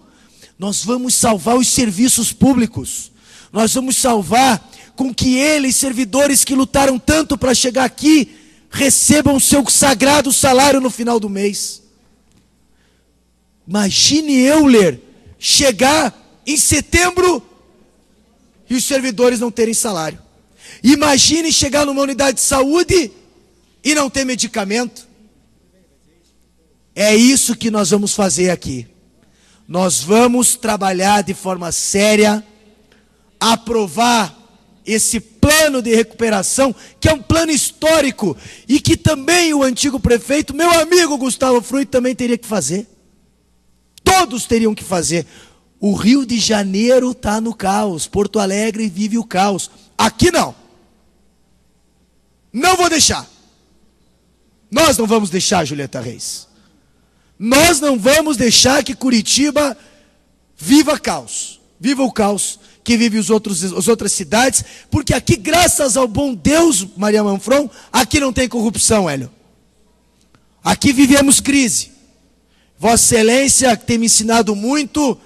Nós vamos salvar os serviços públicos. Nós vamos salvar com que eles, servidores que lutaram tanto para chegar aqui, recebam o seu sagrado salário no final do mês. Imagine Euler chegar em setembro e os servidores não terem salário. Imagine chegar numa unidade de saúde e não ter medicamento. É isso que nós vamos fazer aqui. Nós vamos trabalhar de forma séria, aprovar esse plano de recuperação, que é um plano histórico, e que também o antigo prefeito, meu amigo Gustavo Fruit, também teria que fazer. Todos teriam que fazer. O Rio de Janeiro está no caos, Porto Alegre vive o caos. Aqui não. Não vou deixar. Nós não vamos deixar, Julieta Reis. Nós não vamos deixar que Curitiba viva caos. Viva o caos que vive as outras cidades, porque aqui, graças ao bom Deus, Maria Manfron, aqui não tem corrupção, Hélio. Aqui vivemos crise. Vossa Excelência, que tem me ensinado muito,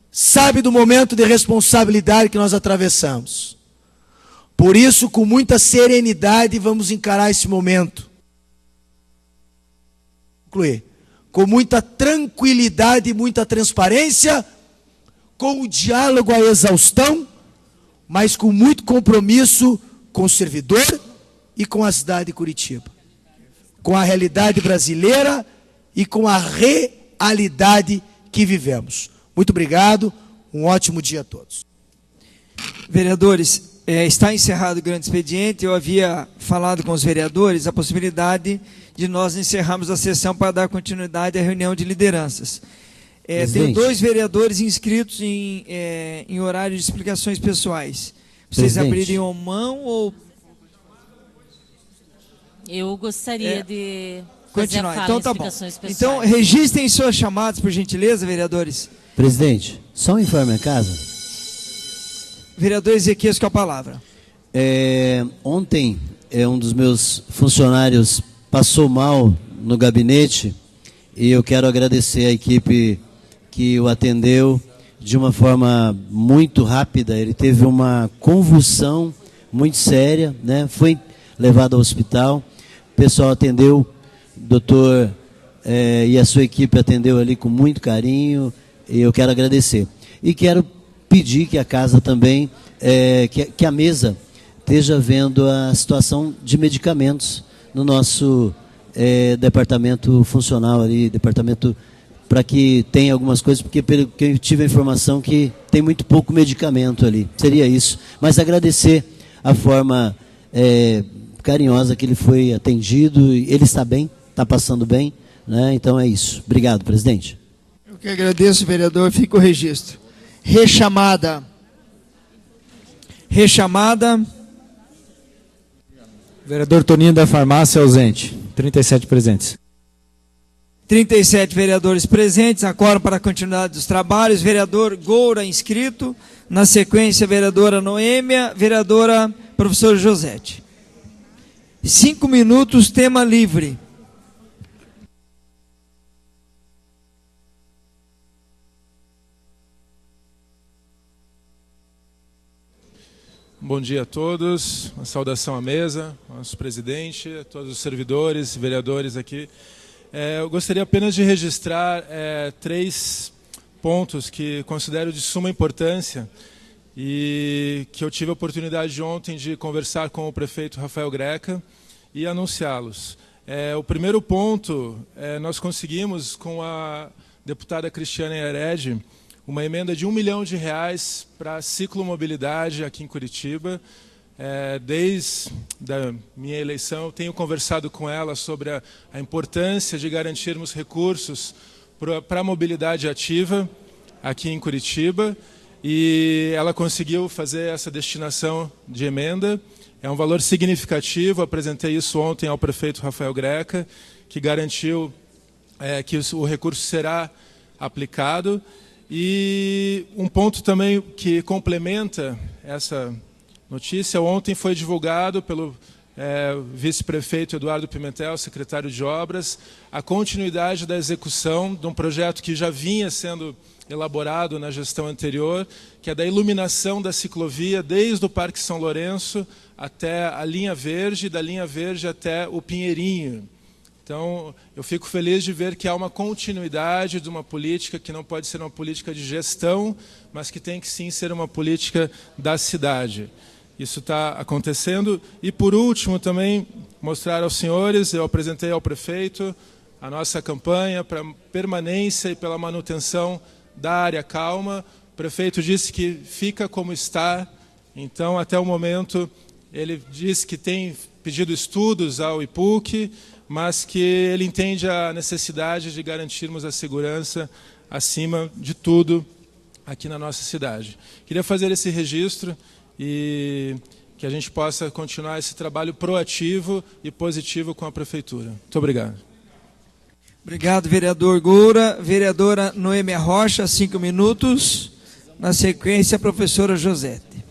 sabe do momento de responsabilidade que nós atravessamos. Por isso, com muita serenidade, vamos encarar esse momento. Concluir. Com muita tranquilidade e muita transparência, com o diálogo à exaustão, mas com muito compromisso com o servidor e com a cidade de Curitiba. Com a realidade brasileira e com a realidade que vivemos. Muito obrigado, um ótimo dia a todos.
Vereadores, está encerrado o grande expediente. Eu havia falado com os vereadores a possibilidade de nós encerrarmos a sessão para dar continuidade à reunião de lideranças. Tenho 2 vereadores inscritos em horário de explicações pessoais. Vocês abririam a mão ou...
Eu gostaria de
Continuar. Então tá bom. Então registrem suas chamadas, por gentileza, vereadores.
Presidente, só um informe a casa.
Vereador Ezequias, com a palavra.
Ontem, um dos meus funcionários passou mal no gabinete e eu quero agradecer a equipe que o atendeu de uma forma muito rápida. Ele teve uma convulsão muito séria, né? Foi levado ao hospital. O pessoal atendeu, o doutor e a sua equipe atendeu ali com muito carinho, e eu quero agradecer. E quero pedir que a casa também, que a mesa esteja vendo a situação de medicamentos no nosso departamento funcional ali, departamento, para que tenha algumas coisas, porque pelo que eu tive a informação que tem muito pouco medicamento ali. Seria isso. Mas agradecer a forma carinhosa que ele foi atendido. Ele está bem, está passando bem, né? Então é isso. Obrigado, presidente.
Eu que agradeço, vereador. Fica o registro. Rechamada.
Vereador Toninho da Farmácia, ausente. 37 presentes.
37 vereadores presentes. Agora, para a continuidade dos trabalhos, vereador Goura inscrito. Na sequência, vereadora Noêmia, vereadora professora Josete. 5 minutos, tema livre.
Bom dia a todos, uma saudação à mesa, ao nosso presidente, a todos os servidores, vereadores aqui. Eu gostaria apenas de registrar 3 pontos que considero de suma importância e que eu tive a oportunidade de ontem de conversar com o prefeito Rafael Greca e anunciá-los. O primeiro ponto, nós conseguimos com a deputada Cristiane Hered uma emenda de R$1 milhão para a ciclomobilidade aqui em Curitiba. Desde a minha eleição, eu tenho conversado com ela sobre a importância de garantirmos recursos para a mobilidade ativa aqui em Curitiba, e ela conseguiu fazer essa destinação de emenda. É um valor significativo, apresentei isso ontem ao prefeito Rafael Greca, que garantiu que o recurso será aplicado. E um ponto também que complementa essa notícia, ontem foi divulgado pelo vice-prefeito Eduardo Pimentel, secretário de Obras, a continuidade da execução de um projeto que já vinha sendo elaborado na gestão anterior, que é da iluminação da ciclovia desde o Parque São Lourenço até a linha verde, da linha verde até o Pinheirinho. Então, eu fico feliz de ver que há uma continuidade de uma política que não pode ser uma política de gestão, mas que tem que sim ser uma política da cidade. Isso está acontecendo. E, por último, também mostrar aos senhores, eu apresentei ao prefeito a nossa campanha para permanência e pela manutenção da área calma. O prefeito disse que fica como está. Então, até o momento, ele disse que tem pedido estudos ao IPUC, mas que ele entende a necessidade de garantirmos a segurança acima de tudo aqui na nossa cidade. Queria fazer esse registro e que a gente possa continuar esse trabalho proativo e positivo com a Prefeitura. Muito obrigado.
Obrigado, vereador Goura. Vereadora Noêmia Rocha, 5 minutos. Na sequência, a professora Josete.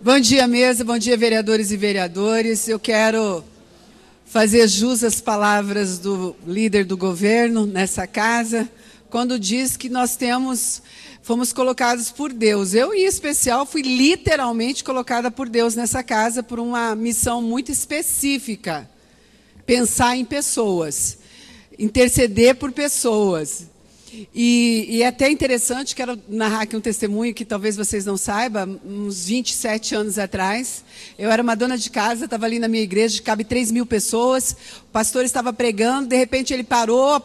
Bom dia, mesa. Bom dia, vereadores e vereadores. Eu quero fazer jus às palavras do líder do governo nessa casa, quando diz que nós fomos colocados por Deus. Eu, em especial, fui literalmente colocada por Deus nessa casa por uma missão muito específica. Pensar em pessoas, interceder por pessoas. E é até interessante, quero narrar aqui um testemunho que talvez vocês não saibam. Uns 27 anos atrás, eu era uma dona de casa, estava ali na minha igreja, cabe 3.000 pessoas, o pastor estava pregando, de repente ele parou.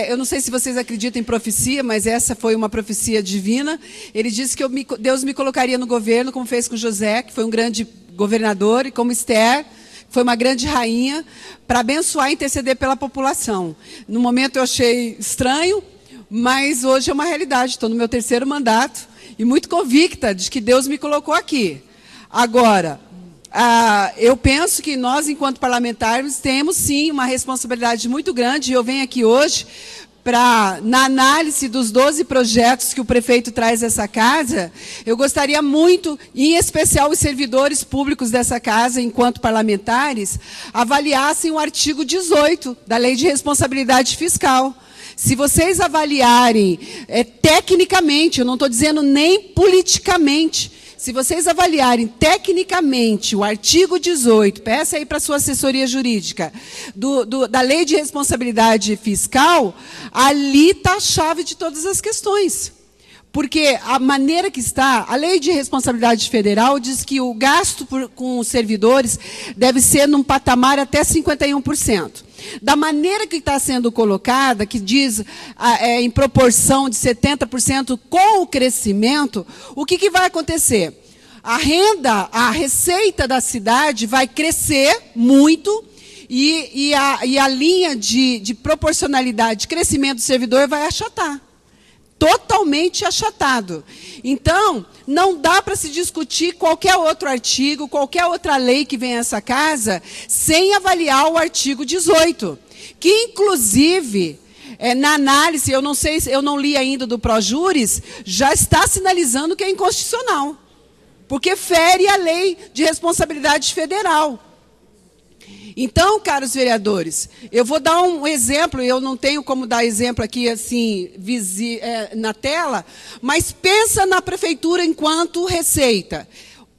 Eu não sei se vocês acreditam em profecia, mas essa foi uma profecia divina. Ele disse que Deus me colocaria no governo, como fez com José, que foi um grande governador, e como Esther, foi uma grande rainha, para abençoar e interceder pela população. No momento eu achei estranho, mas hoje é uma realidade. Estou no meu 3º mandato e muito convicta de que Deus me colocou aqui. Agora, eu penso que nós, enquanto parlamentares, temos sim uma responsabilidade muito grande, e eu venho aqui hoje na análise dos 12 projetos que o prefeito traz a essa casa, eu gostaria muito, em especial os servidores públicos dessa casa, enquanto parlamentares, avaliassem o artigo 18 da Lei de Responsabilidade Fiscal. Se vocês avaliarem tecnicamente, eu não estou dizendo nem politicamente, se vocês avaliarem tecnicamente o artigo 18, peça aí para a sua assessoria jurídica, da Lei de Responsabilidade Fiscal, ali está a chave de todas as questões. Porque a maneira que está, a Lei de Responsabilidade Federal diz que o gasto com os servidores deve ser num patamar até 51%. Da maneira que está sendo colocada, que diz em proporção de 70% com o crescimento, o que vai acontecer? A receita da cidade vai crescer muito e a linha de proporcionalidade de crescimento do servidor vai achatar. Totalmente achatado. Então, não dá para se discutir qualquer outro artigo, qualquer outra lei que vem a essa casa, sem avaliar o artigo 18, que, inclusive, na análise, eu não sei, eu não li ainda do Projuris, já está sinalizando que é inconstitucional, porque fere a Lei de Responsabilidade Federal. Então, caros vereadores, eu vou dar um exemplo, eu não tenho como dar exemplo aqui assim na tela, mas pensa na prefeitura enquanto receita.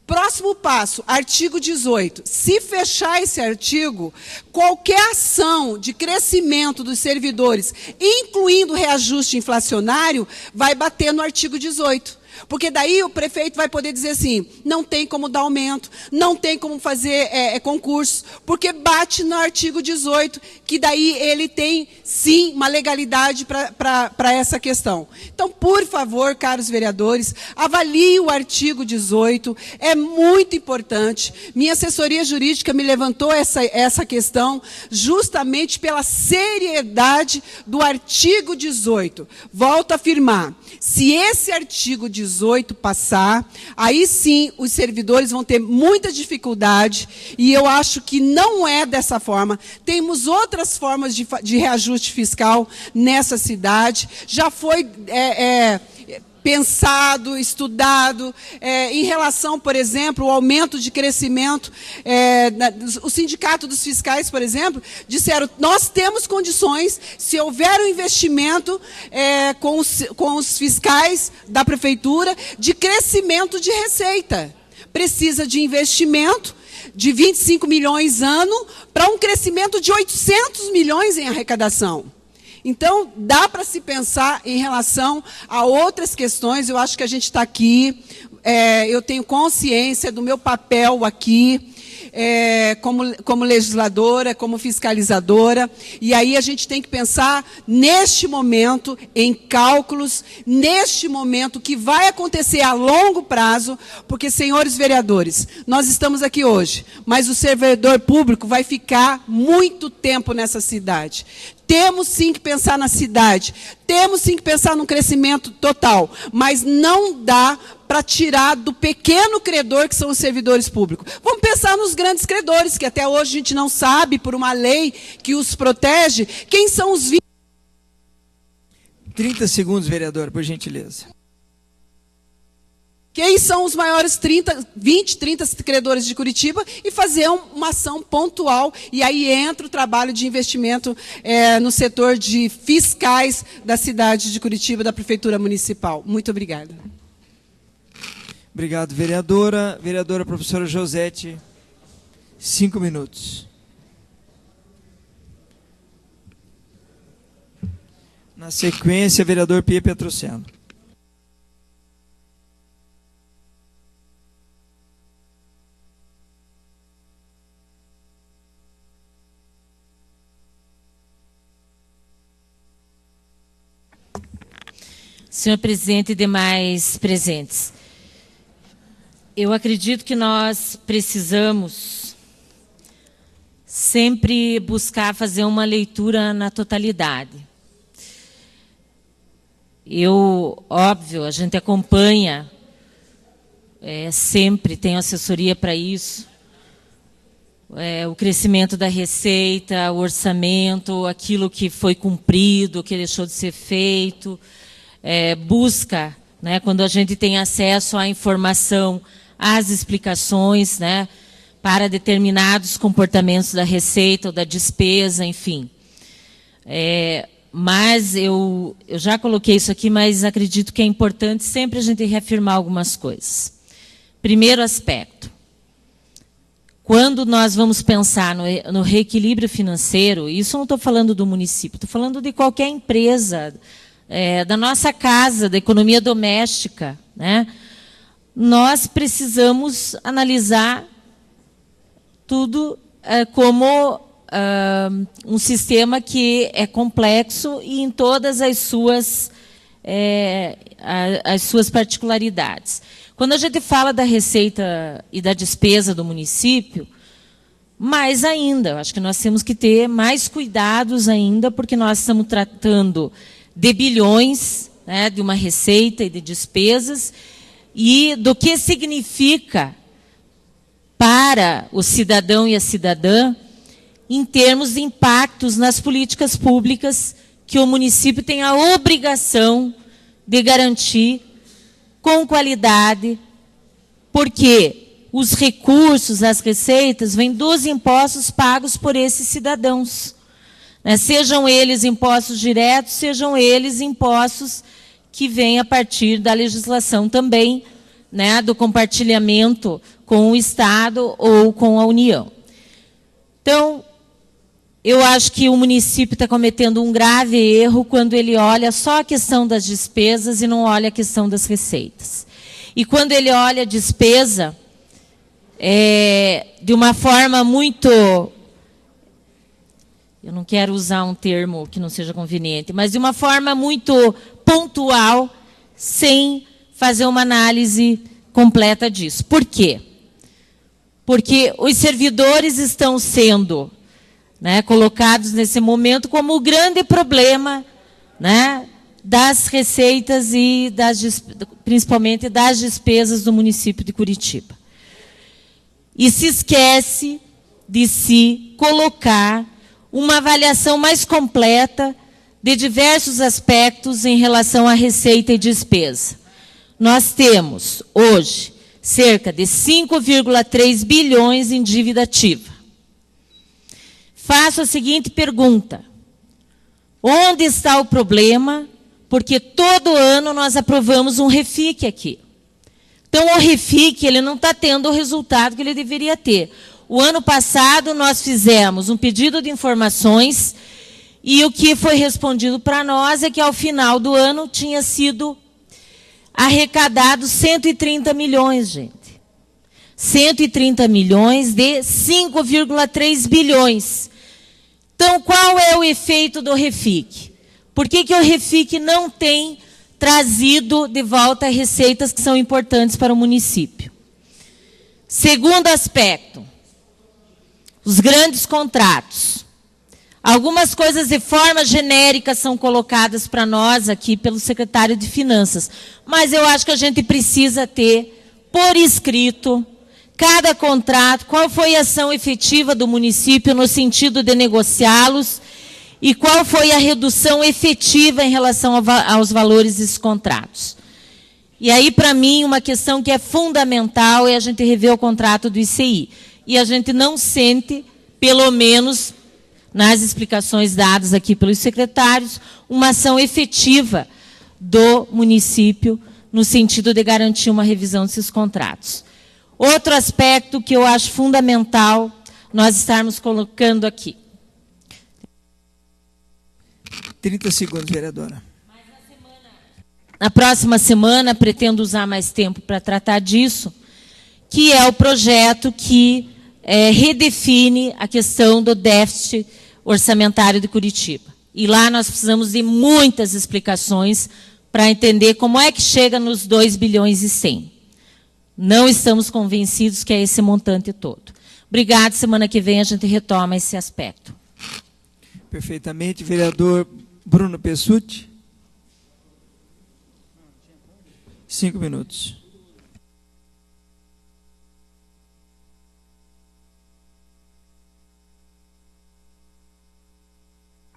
Próximo passo, artigo 18. Se fechar esse artigo, qualquer ação de crescimento dos servidores, incluindo reajuste inflacionário, vai bater no artigo 18. Porque daí o prefeito vai poder dizer assim, não tem como dar aumento, não tem como fazer concurso, porque bate no artigo 18, que daí ele tem, sim, uma legalidade para essa questão. Então, por favor, caros vereadores, avalie o artigo 18, é muito importante. Minha assessoria jurídica me levantou essa questão justamente pela seriedade do artigo 18. Volto a afirmar, se esse artigo 18 passar, aí sim os servidores vão ter muita dificuldade, e eu acho que não é dessa forma. Temos outras formas de reajuste fiscal nessa cidade, já foi pensado, estudado, em relação, por exemplo, ao aumento de crescimento. O Sindicato dos Fiscais, por exemplo, disseram, nós temos condições, se houver um investimento com os fiscais da prefeitura, de crescimento de receita. Precisa de investimento de 25 milhões ano para um crescimento de 800 milhões em arrecadação. Então, dá para se pensar em relação a outras questões. Eu acho que a gente está aqui, eu tenho consciência do meu papel aqui, como legisladora, como fiscalizadora, e aí a gente tem que pensar neste momento em cálculos, neste momento que vai acontecer a longo prazo, porque, senhores vereadores, nós estamos aqui hoje, mas o servidor público vai ficar muito tempo nessa cidade. Temos sim que pensar na cidade, temos sim que pensar no crescimento total, mas não dá para tirar do pequeno credor que são os servidores públicos. Vamos pensar nos grandes credores, que até hoje a gente não sabe, por uma lei que os protege, quem são os
30 segundos, vereador, por gentileza.
Quem são os maiores 20, 30 credores de Curitiba e fazer uma ação pontual. E aí entra o trabalho de investimento no setor de fiscais da cidade de Curitiba, da Prefeitura Municipal. Muito obrigada.
Obrigado, vereadora. Vereadora professora Josete, 5 minutos. Na sequência, vereador Pia Petrociano.
Senhor presidente e demais presentes, eu acredito que nós precisamos sempre buscar fazer uma leitura na totalidade. óbvio, a gente acompanha, sempre tem assessoria para isso, o crescimento da receita, o orçamento, aquilo que foi cumprido, o que deixou de ser feito, busca, né, quando a gente tem acesso à informação, às explicações, né, para determinados comportamentos da receita ou da despesa, enfim. Mas eu já coloquei isso aqui, mas acredito que é importante sempre a gente reafirmar algumas coisas. Primeiro aspecto. Quando nós vamos pensar no reequilíbrio financeiro, isso eu não estou falando do município, estou falando de qualquer empresa, da nossa casa, da economia doméstica, né? Nós precisamos analisar tudo como um sistema que é complexo e em todas as suas particularidades. Quando a gente fala da receita e da despesa do município, mais ainda, acho que nós temos que ter mais cuidados ainda, porque nós estamos tratando de bilhões, né, de uma receita e de despesas, e do que significa para o cidadão e a cidadã em termos de impactos nas políticas públicas que o município tem a obrigação de garantir com qualidade, porque os recursos, as receitas, vêm dos impostos pagos por esses cidadãos, né? Sejam eles impostos diretos, sejam eles impostos que vêm a partir da legislação também, né, do compartilhamento com o Estado ou com a União. Então, eu acho que o município está cometendo um grave erro quando ele olha só a questão das despesas e não olha a questão das receitas. E quando ele olha a despesa de uma forma muito... Eu não quero usar um termo que não seja conveniente, mas de uma forma muito pontual, sem fazer uma análise completa disso. Por quê? Porque os servidores estão sendo, né, colocados nesse momento como o grande problema, né, das receitas e principalmente das despesas do município de Curitiba. E se esquece de se colocar uma avaliação mais completa de diversos aspectos em relação à receita e despesa. Nós temos, hoje, cerca de 5,3 bilhões em dívida ativa. Faço a seguinte pergunta. Onde está o problema? Porque todo ano nós aprovamos um REFIC aqui. Então, o REFIC ele não está tendo o resultado que ele deveria ter. O ano passado, nós fizemos um pedido de informações e o que foi respondido para nós é que, ao final do ano, tinha sido arrecadado 130 milhões, gente. 130 milhões de 5,3 bilhões. Então, qual é o efeito do REFIC? Por que o REFIC não tem trazido de volta receitas que são importantes para o município? Segundo aspecto, os grandes contratos. Algumas coisas de forma genérica são colocadas para nós aqui pelo secretário de Finanças, mas eu acho que a gente precisa ter, por escrito, cada contrato, qual foi a ação efetiva do município no sentido de negociá-los e qual foi a redução efetiva em relação aos valores desses contratos. E aí, para mim, uma questão que é fundamental é a gente rever o contrato do ICI. E a gente não sente, pelo menos nas explicações dadas aqui pelos secretários, uma ação efetiva do município no sentido de garantir uma revisão desses contratos. Outro aspecto que eu acho fundamental nós estarmos colocando aqui.
30 segundos, vereadora.
Na próxima semana, pretendo usar mais tempo para tratar disso, que é o projeto que redefine a questão do déficit orçamentário de Curitiba. E lá nós precisamos de muitas explicações para entender como é que chega nos 2 bilhões e 100. Não estamos convencidos que é esse montante todo. Obrigada. Semana que vem a gente retoma esse aspecto.
Perfeitamente. Vereador Bruno Pessutti. 5 minutos.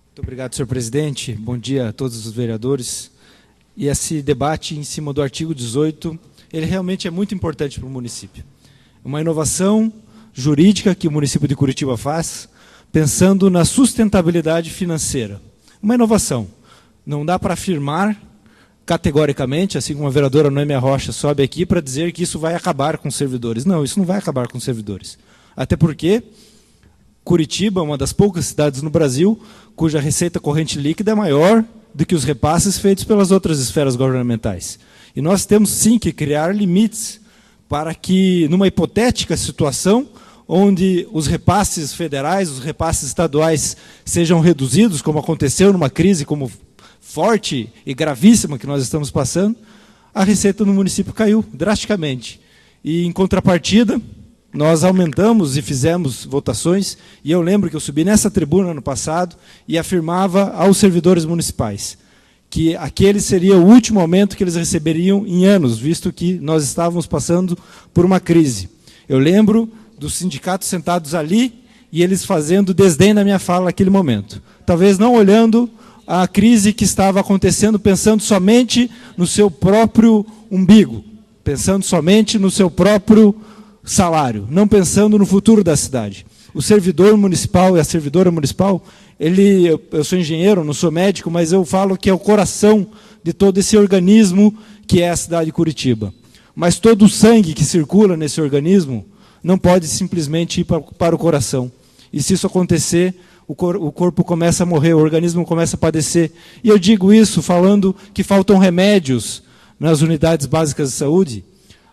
Muito obrigado, senhor presidente. Bom dia a todos os vereadores. E esse debate em cima do artigo 18, ele realmente é muito importante para o município. Uma inovação jurídica que o município de Curitiba faz, pensando na sustentabilidade financeira. Uma inovação. Não dá para afirmar categoricamente, assim como a vereadora Noêmia Rocha sobe aqui para dizer que isso vai acabar com os servidores. Não, isso não vai acabar com os servidores. Até porque Curitiba é uma das poucas cidades no Brasil cuja receita corrente líquida é maior do que os repasses feitos pelas outras esferas governamentais. E nós temos sim que criar limites para que, numa hipotética situação, onde os repasses federais, os repasses estaduais sejam reduzidos, como aconteceu numa crise como forte e gravíssima que nós estamos passando, a receita no município caiu drasticamente. E, em contrapartida, nós aumentamos e fizemos votações, e eu lembro que eu subi nessa tribuna no passado e afirmava aos servidores municipais que aquele seria o último aumento que eles receberiam em anos, visto que nós estávamos passando por uma crise. Eu lembro dos sindicatos sentados ali e eles fazendo desdém na minha fala naquele momento. Talvez não olhando a crise que estava acontecendo, pensando somente no seu próprio umbigo, pensando somente no seu próprio salário, não pensando no futuro da cidade. O servidor municipal e a servidora municipal, eu sou engenheiro, não sou médico, mas eu falo que é o coração de todo esse organismo que é a cidade de Curitiba. Mas todo o sangue que circula nesse organismo não pode simplesmente ir para o coração. E se isso acontecer, o corpo começa a morrer, o organismo começa a padecer. E eu digo isso falando que faltam remédios nas unidades básicas de saúde.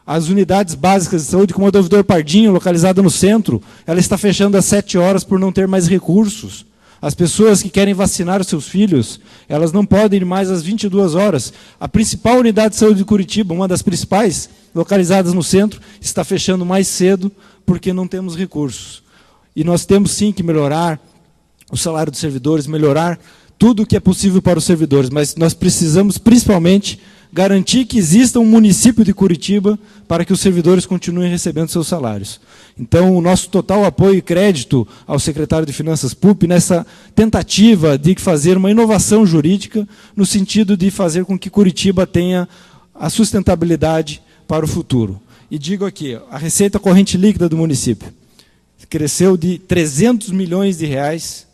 As unidades básicas de saúde, como a do Ouvidor Pardinho, localizada no centro, ela está fechando às 7 horas por não ter mais recursos. As pessoas que querem vacinar os seus filhos, elas não podem ir mais às 22 horas. A principal unidade de saúde de Curitiba, uma das principais, localizadas no centro, está fechando mais cedo porque não temos recursos. E nós temos sim que melhorar o salário dos servidores, melhorar tudo o que é possível para os servidores, mas nós precisamos principalmente garantir que exista um município de Curitiba para que os servidores continuem recebendo seus salários. Então, o nosso total apoio e crédito ao secretário de Finanças Pupi nessa tentativa de fazer uma inovação jurídica no sentido de fazer com que Curitiba tenha a sustentabilidade para o futuro. E digo aqui, a receita corrente líquida do município cresceu de 300 milhões de reais,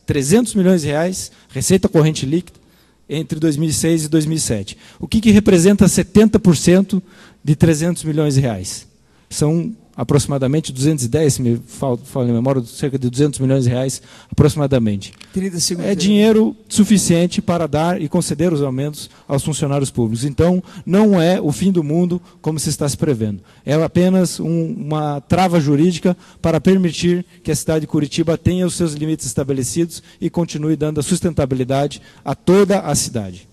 receita corrente líquida, entre 2006 e 2007. O que representa 70% de 300 milhões de reais? São aproximadamente 210, se me falo em memória, cerca de 200 milhões de reais aproximadamente.
30 segundos.
É dinheiro suficiente para dar e conceder os aumentos aos funcionários públicos. Então, não é o fim do mundo como se está se prevendo. É apenas uma trava jurídica para permitir que a cidade de Curitiba tenha os seus limites estabelecidos e continue dando a sustentabilidade a toda a cidade.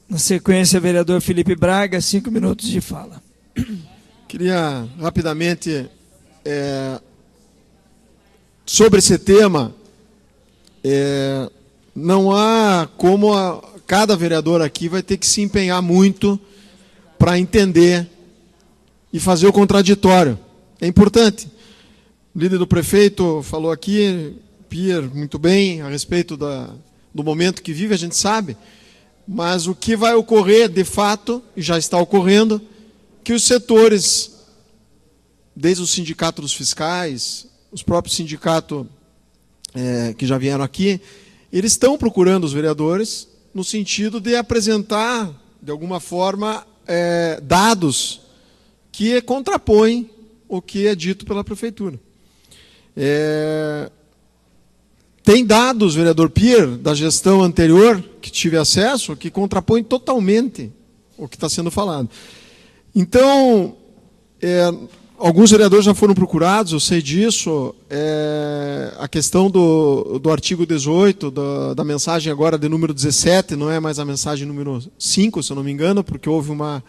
Na sequência, vereador Felipe Braga, 5 minutos de fala.
Queria rapidamente, sobre esse tema, não há como cada vereador aqui vai ter que se empenhar muito para entender e fazer o contraditório. É importante. O líder do prefeito falou aqui, Pierre, muito bem, a respeito do momento que vive, a gente sabe, mas o que vai ocorrer de fato, e já está ocorrendo, que os setores, desde o sindicato dos fiscais, os próprios sindicatos que já vieram aqui, eles estão procurando os vereadores no sentido de apresentar, de alguma forma, dados que contrapõem o que é dito pela prefeitura. Tem dados, vereador Pierre, da gestão anterior, que tive acesso, que contrapõem totalmente o que está sendo falado. Então, alguns vereadores já foram procurados, eu sei disso, a questão do artigo 18, da mensagem agora de número 17, não é mais a mensagem número 5, se eu não me engano, porque houve uma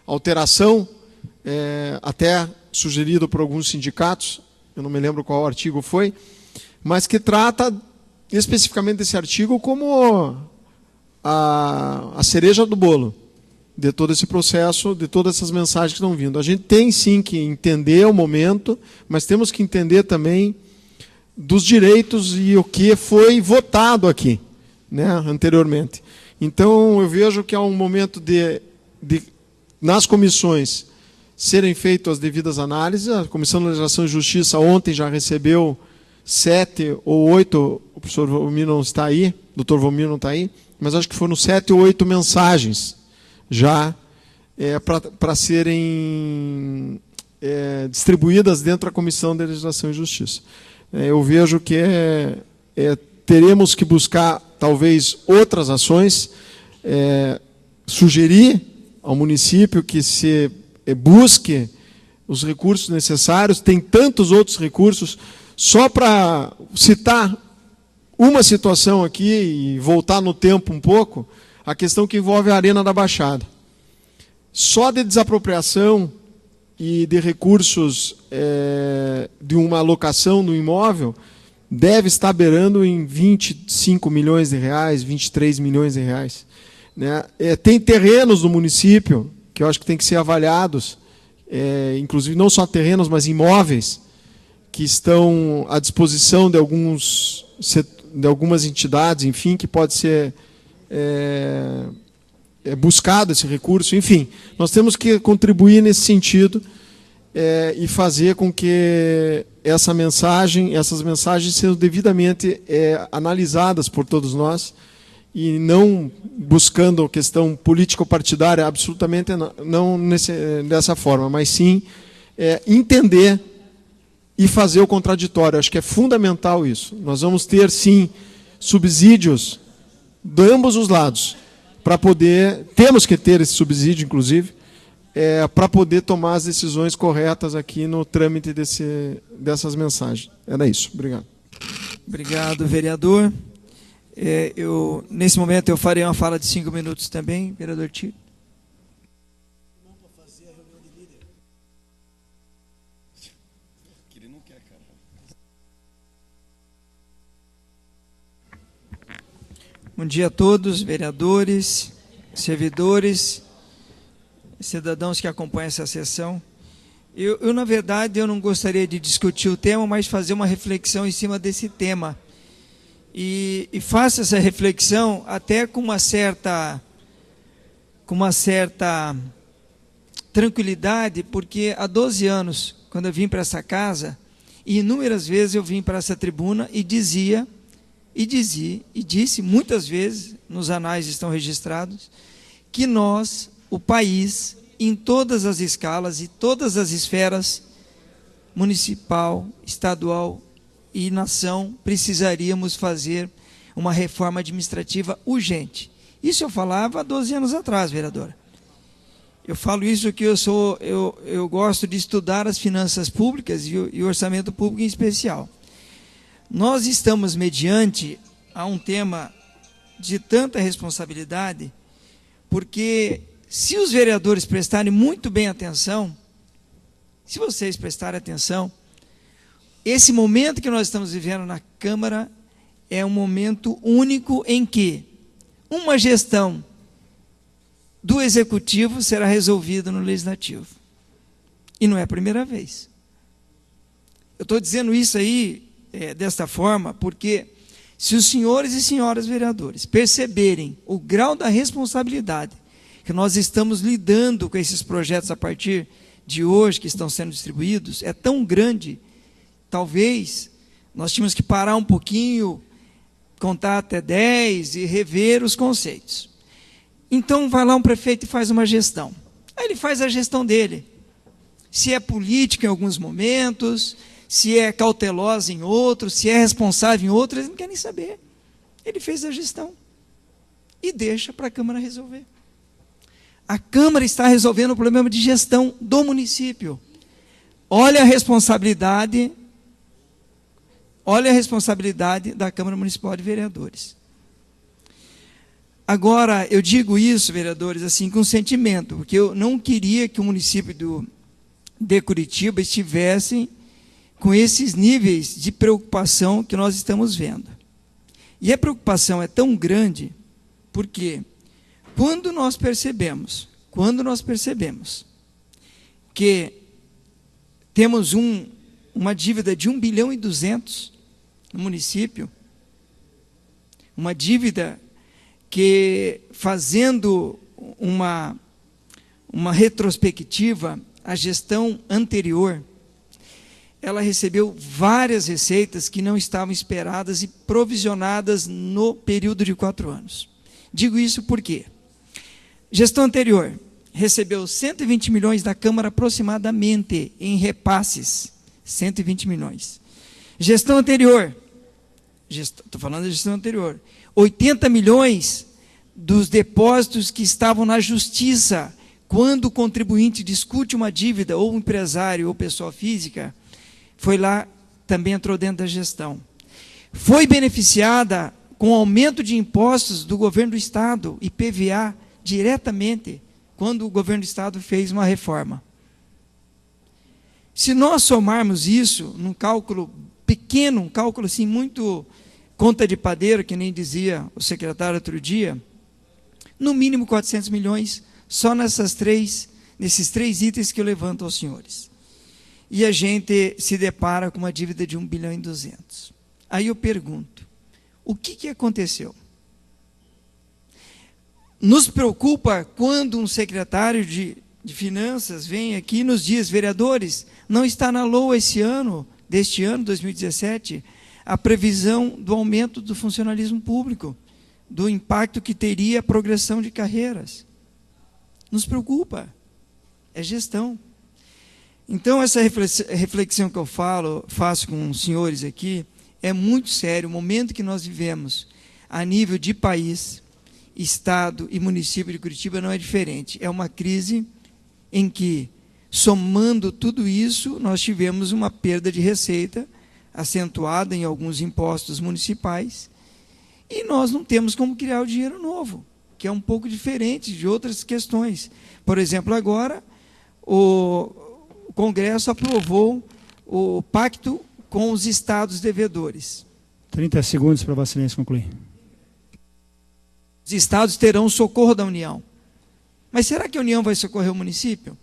alteração, até sugerida por alguns sindicatos, eu não me lembro qual artigo foi, mas que trata especificamente desse artigo como a cereja do bolo. de todo esse processo, de todas essas mensagens que estão vindo. A gente tem sim que entender o momento, mas temos que entender também dos direitos e o que foi votado aqui, né, anteriormente. Então, eu vejo que há um momento de nas comissões serem feitas as devidas análises. A Comissão de Legislação e Justiça ontem já recebeu 7 ou 8, o professor Vomir não está aí, o doutor Vomir não está aí, mas acho que foram 7 ou 8 mensagens já para serem distribuídas dentro da Comissão de Legislação e Justiça. Eu vejo que teremos que buscar, talvez, outras ações, sugerir ao município que se busque os recursos necessários. Tem tantos outros recursos. Só para citar uma situação aqui e voltar no tempo um pouco, a questão que envolve a Arena da Baixada. Só de desapropriação e de recursos de uma alocação no imóvel deve estar beirando em 25 milhões de reais, 23 milhões de reais. Né? Tem terrenos no município que eu acho que tem que ser avaliados, inclusive não só terrenos, mas imóveis, que estão à disposição de algumas entidades, enfim, que pode ser buscado esse recurso. Enfim, nós temos que contribuir nesse sentido e fazer com que essas mensagens sejam devidamente analisadas por todos nós, e não buscando questão político-partidária, absolutamente não dessa forma, mas sim entender e fazer o contraditório. Acho que é fundamental isso. Nós vamos ter, sim, subsídios de ambos os lados, para poder, temos que ter esse subsídio, inclusive, para poder tomar as decisões corretas aqui no trâmite dessas mensagens. Era isso. Obrigado.
Obrigado, vereador. Nesse momento eu farei uma fala de 5 minutos também, vereador Tito. Bom dia a todos, vereadores, servidores, cidadãos que acompanham essa sessão. Na verdade, eu não gostaria de discutir o tema, mas fazer uma reflexão em cima desse tema. E faço essa reflexão até com uma certa tranquilidade, porque há 12 anos, quando eu vim para essa casa, e inúmeras vezes eu vim para essa tribuna e disse muitas vezes, nos anais estão registrados, que nós, o país, em todas as escalas e todas as esferas, municipal, estadual e nação, precisaríamos fazer uma reforma administrativa urgente. Isso eu falava há 12 anos atrás, vereadora. Eu falo isso que eu gosto de estudar as finanças públicas e o orçamento público em especial. Nós estamos mediante a um tema de tanta responsabilidade, porque se os vereadores prestarem muito bem atenção, se vocês prestarem atenção, esse momento que nós estamos vivendo na Câmara é um momento único em que uma gestão do Executivo será resolvida no Legislativo. E não é a primeira vez. Eu estou dizendo isso aí desta forma porque se os senhores e senhoras vereadores perceberem o grau da responsabilidade que nós estamos lidando com esses projetos a partir de hoje, que estão sendo distribuídos, é tão grande, talvez nós tínhamos que parar um pouquinho, contar até 10 e rever os conceitos. Então vai lá um prefeito e faz uma gestão. Aí ele faz a gestão dele. Se é política em alguns momentos, se é cautelosa em outros, se é responsável em outros, ele não quer nem saber. Ele fez a gestão e deixa para a Câmara resolver. A Câmara está resolvendo o problema de gestão do município. Olha a responsabilidade da Câmara Municipal de Vereadores. Agora, eu digo isso, vereadores, assim, com sentimento, porque eu não queria que o município de Curitiba estivesse com esses níveis de preocupação que nós estamos vendo. E a preocupação é tão grande porque quando nós percebemos Quando nós percebemos que temos uma dívida de 1 bilhão e 200 no município, uma dívida que, fazendo uma retrospectiva, a gestão anterior, ela recebeu várias receitas que não estavam esperadas e provisionadas no período de 4 anos. Digo isso porque gestão anterior recebeu 120 milhões da Câmara aproximadamente em repasses, 120 milhões. Gestão anterior, estou falando da gestão anterior, 80 milhões dos depósitos que estavam na justiça. Quando o contribuinte discute uma dívida, ou o empresário ou pessoa física, foi lá, também entrou dentro da gestão. Foi beneficiada com o aumento de impostos do governo do Estado, IPVA, diretamente, quando o governo do Estado fez uma reforma. Se nós somarmos isso num cálculo pequeno, um cálculo assim muito conta de padeiro, que nem dizia o secretário outro dia, no mínimo 400 milhões, só nesses três itens que eu levanto aos senhores. E a gente se depara com uma dívida de 1 bilhão e 200. Aí eu pergunto, o que aconteceu? Nos preocupa quando um secretário de Finanças vem aqui e nos diz, vereadores, não está na LOA deste ano, 2017, a previsão do aumento do funcionalismo público, do impacto que teria a progressão de carreiras. Nos preocupa, é gestão. Então, essa reflexão que eu faço com os senhores aqui, é muito sério. O momento que nós vivemos, a nível de país, Estado e município de Curitiba, não é diferente. É uma crise em que, somando tudo isso, nós tivemos uma perda de receita, acentuada em alguns impostos municipais, e nós não temos como criar o dinheiro novo, que é um pouco diferente de outras questões. Por exemplo, agora, o Congresso aprovou o pacto com os estados devedores.
30 segundos para Vossa Excelência concluir.
Os estados terão o socorro da União. Mas será que a União vai socorrer o município?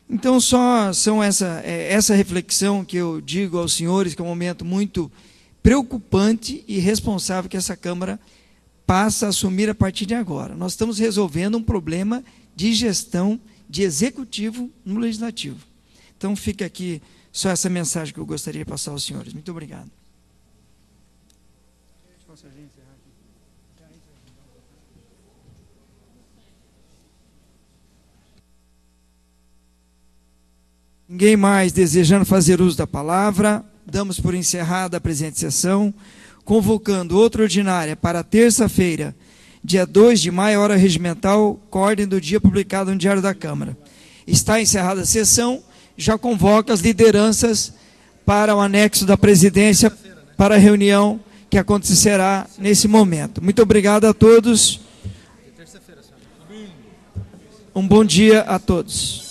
Então, só são essa reflexão que eu digo aos senhores, que é um momento muito preocupante e responsável que essa Câmara passa a assumir a partir de agora. Nós estamos resolvendo um problema de gestão de executivo no legislativo. Então, fica aqui só essa mensagem que eu gostaria de passar aos senhores. Muito obrigado. Ninguém mais desejando fazer uso da palavra, damos por encerrada a presente sessão, convocando outra ordinária para terça-feira, dia 2 de maio, hora regimental, com a ordem do dia publicada no Diário da Câmara. Está encerrada a sessão, já convoca as lideranças para o anexo da presidência, para a reunião que acontecerá nesse momento. Muito obrigado a todos. Um bom dia a todos.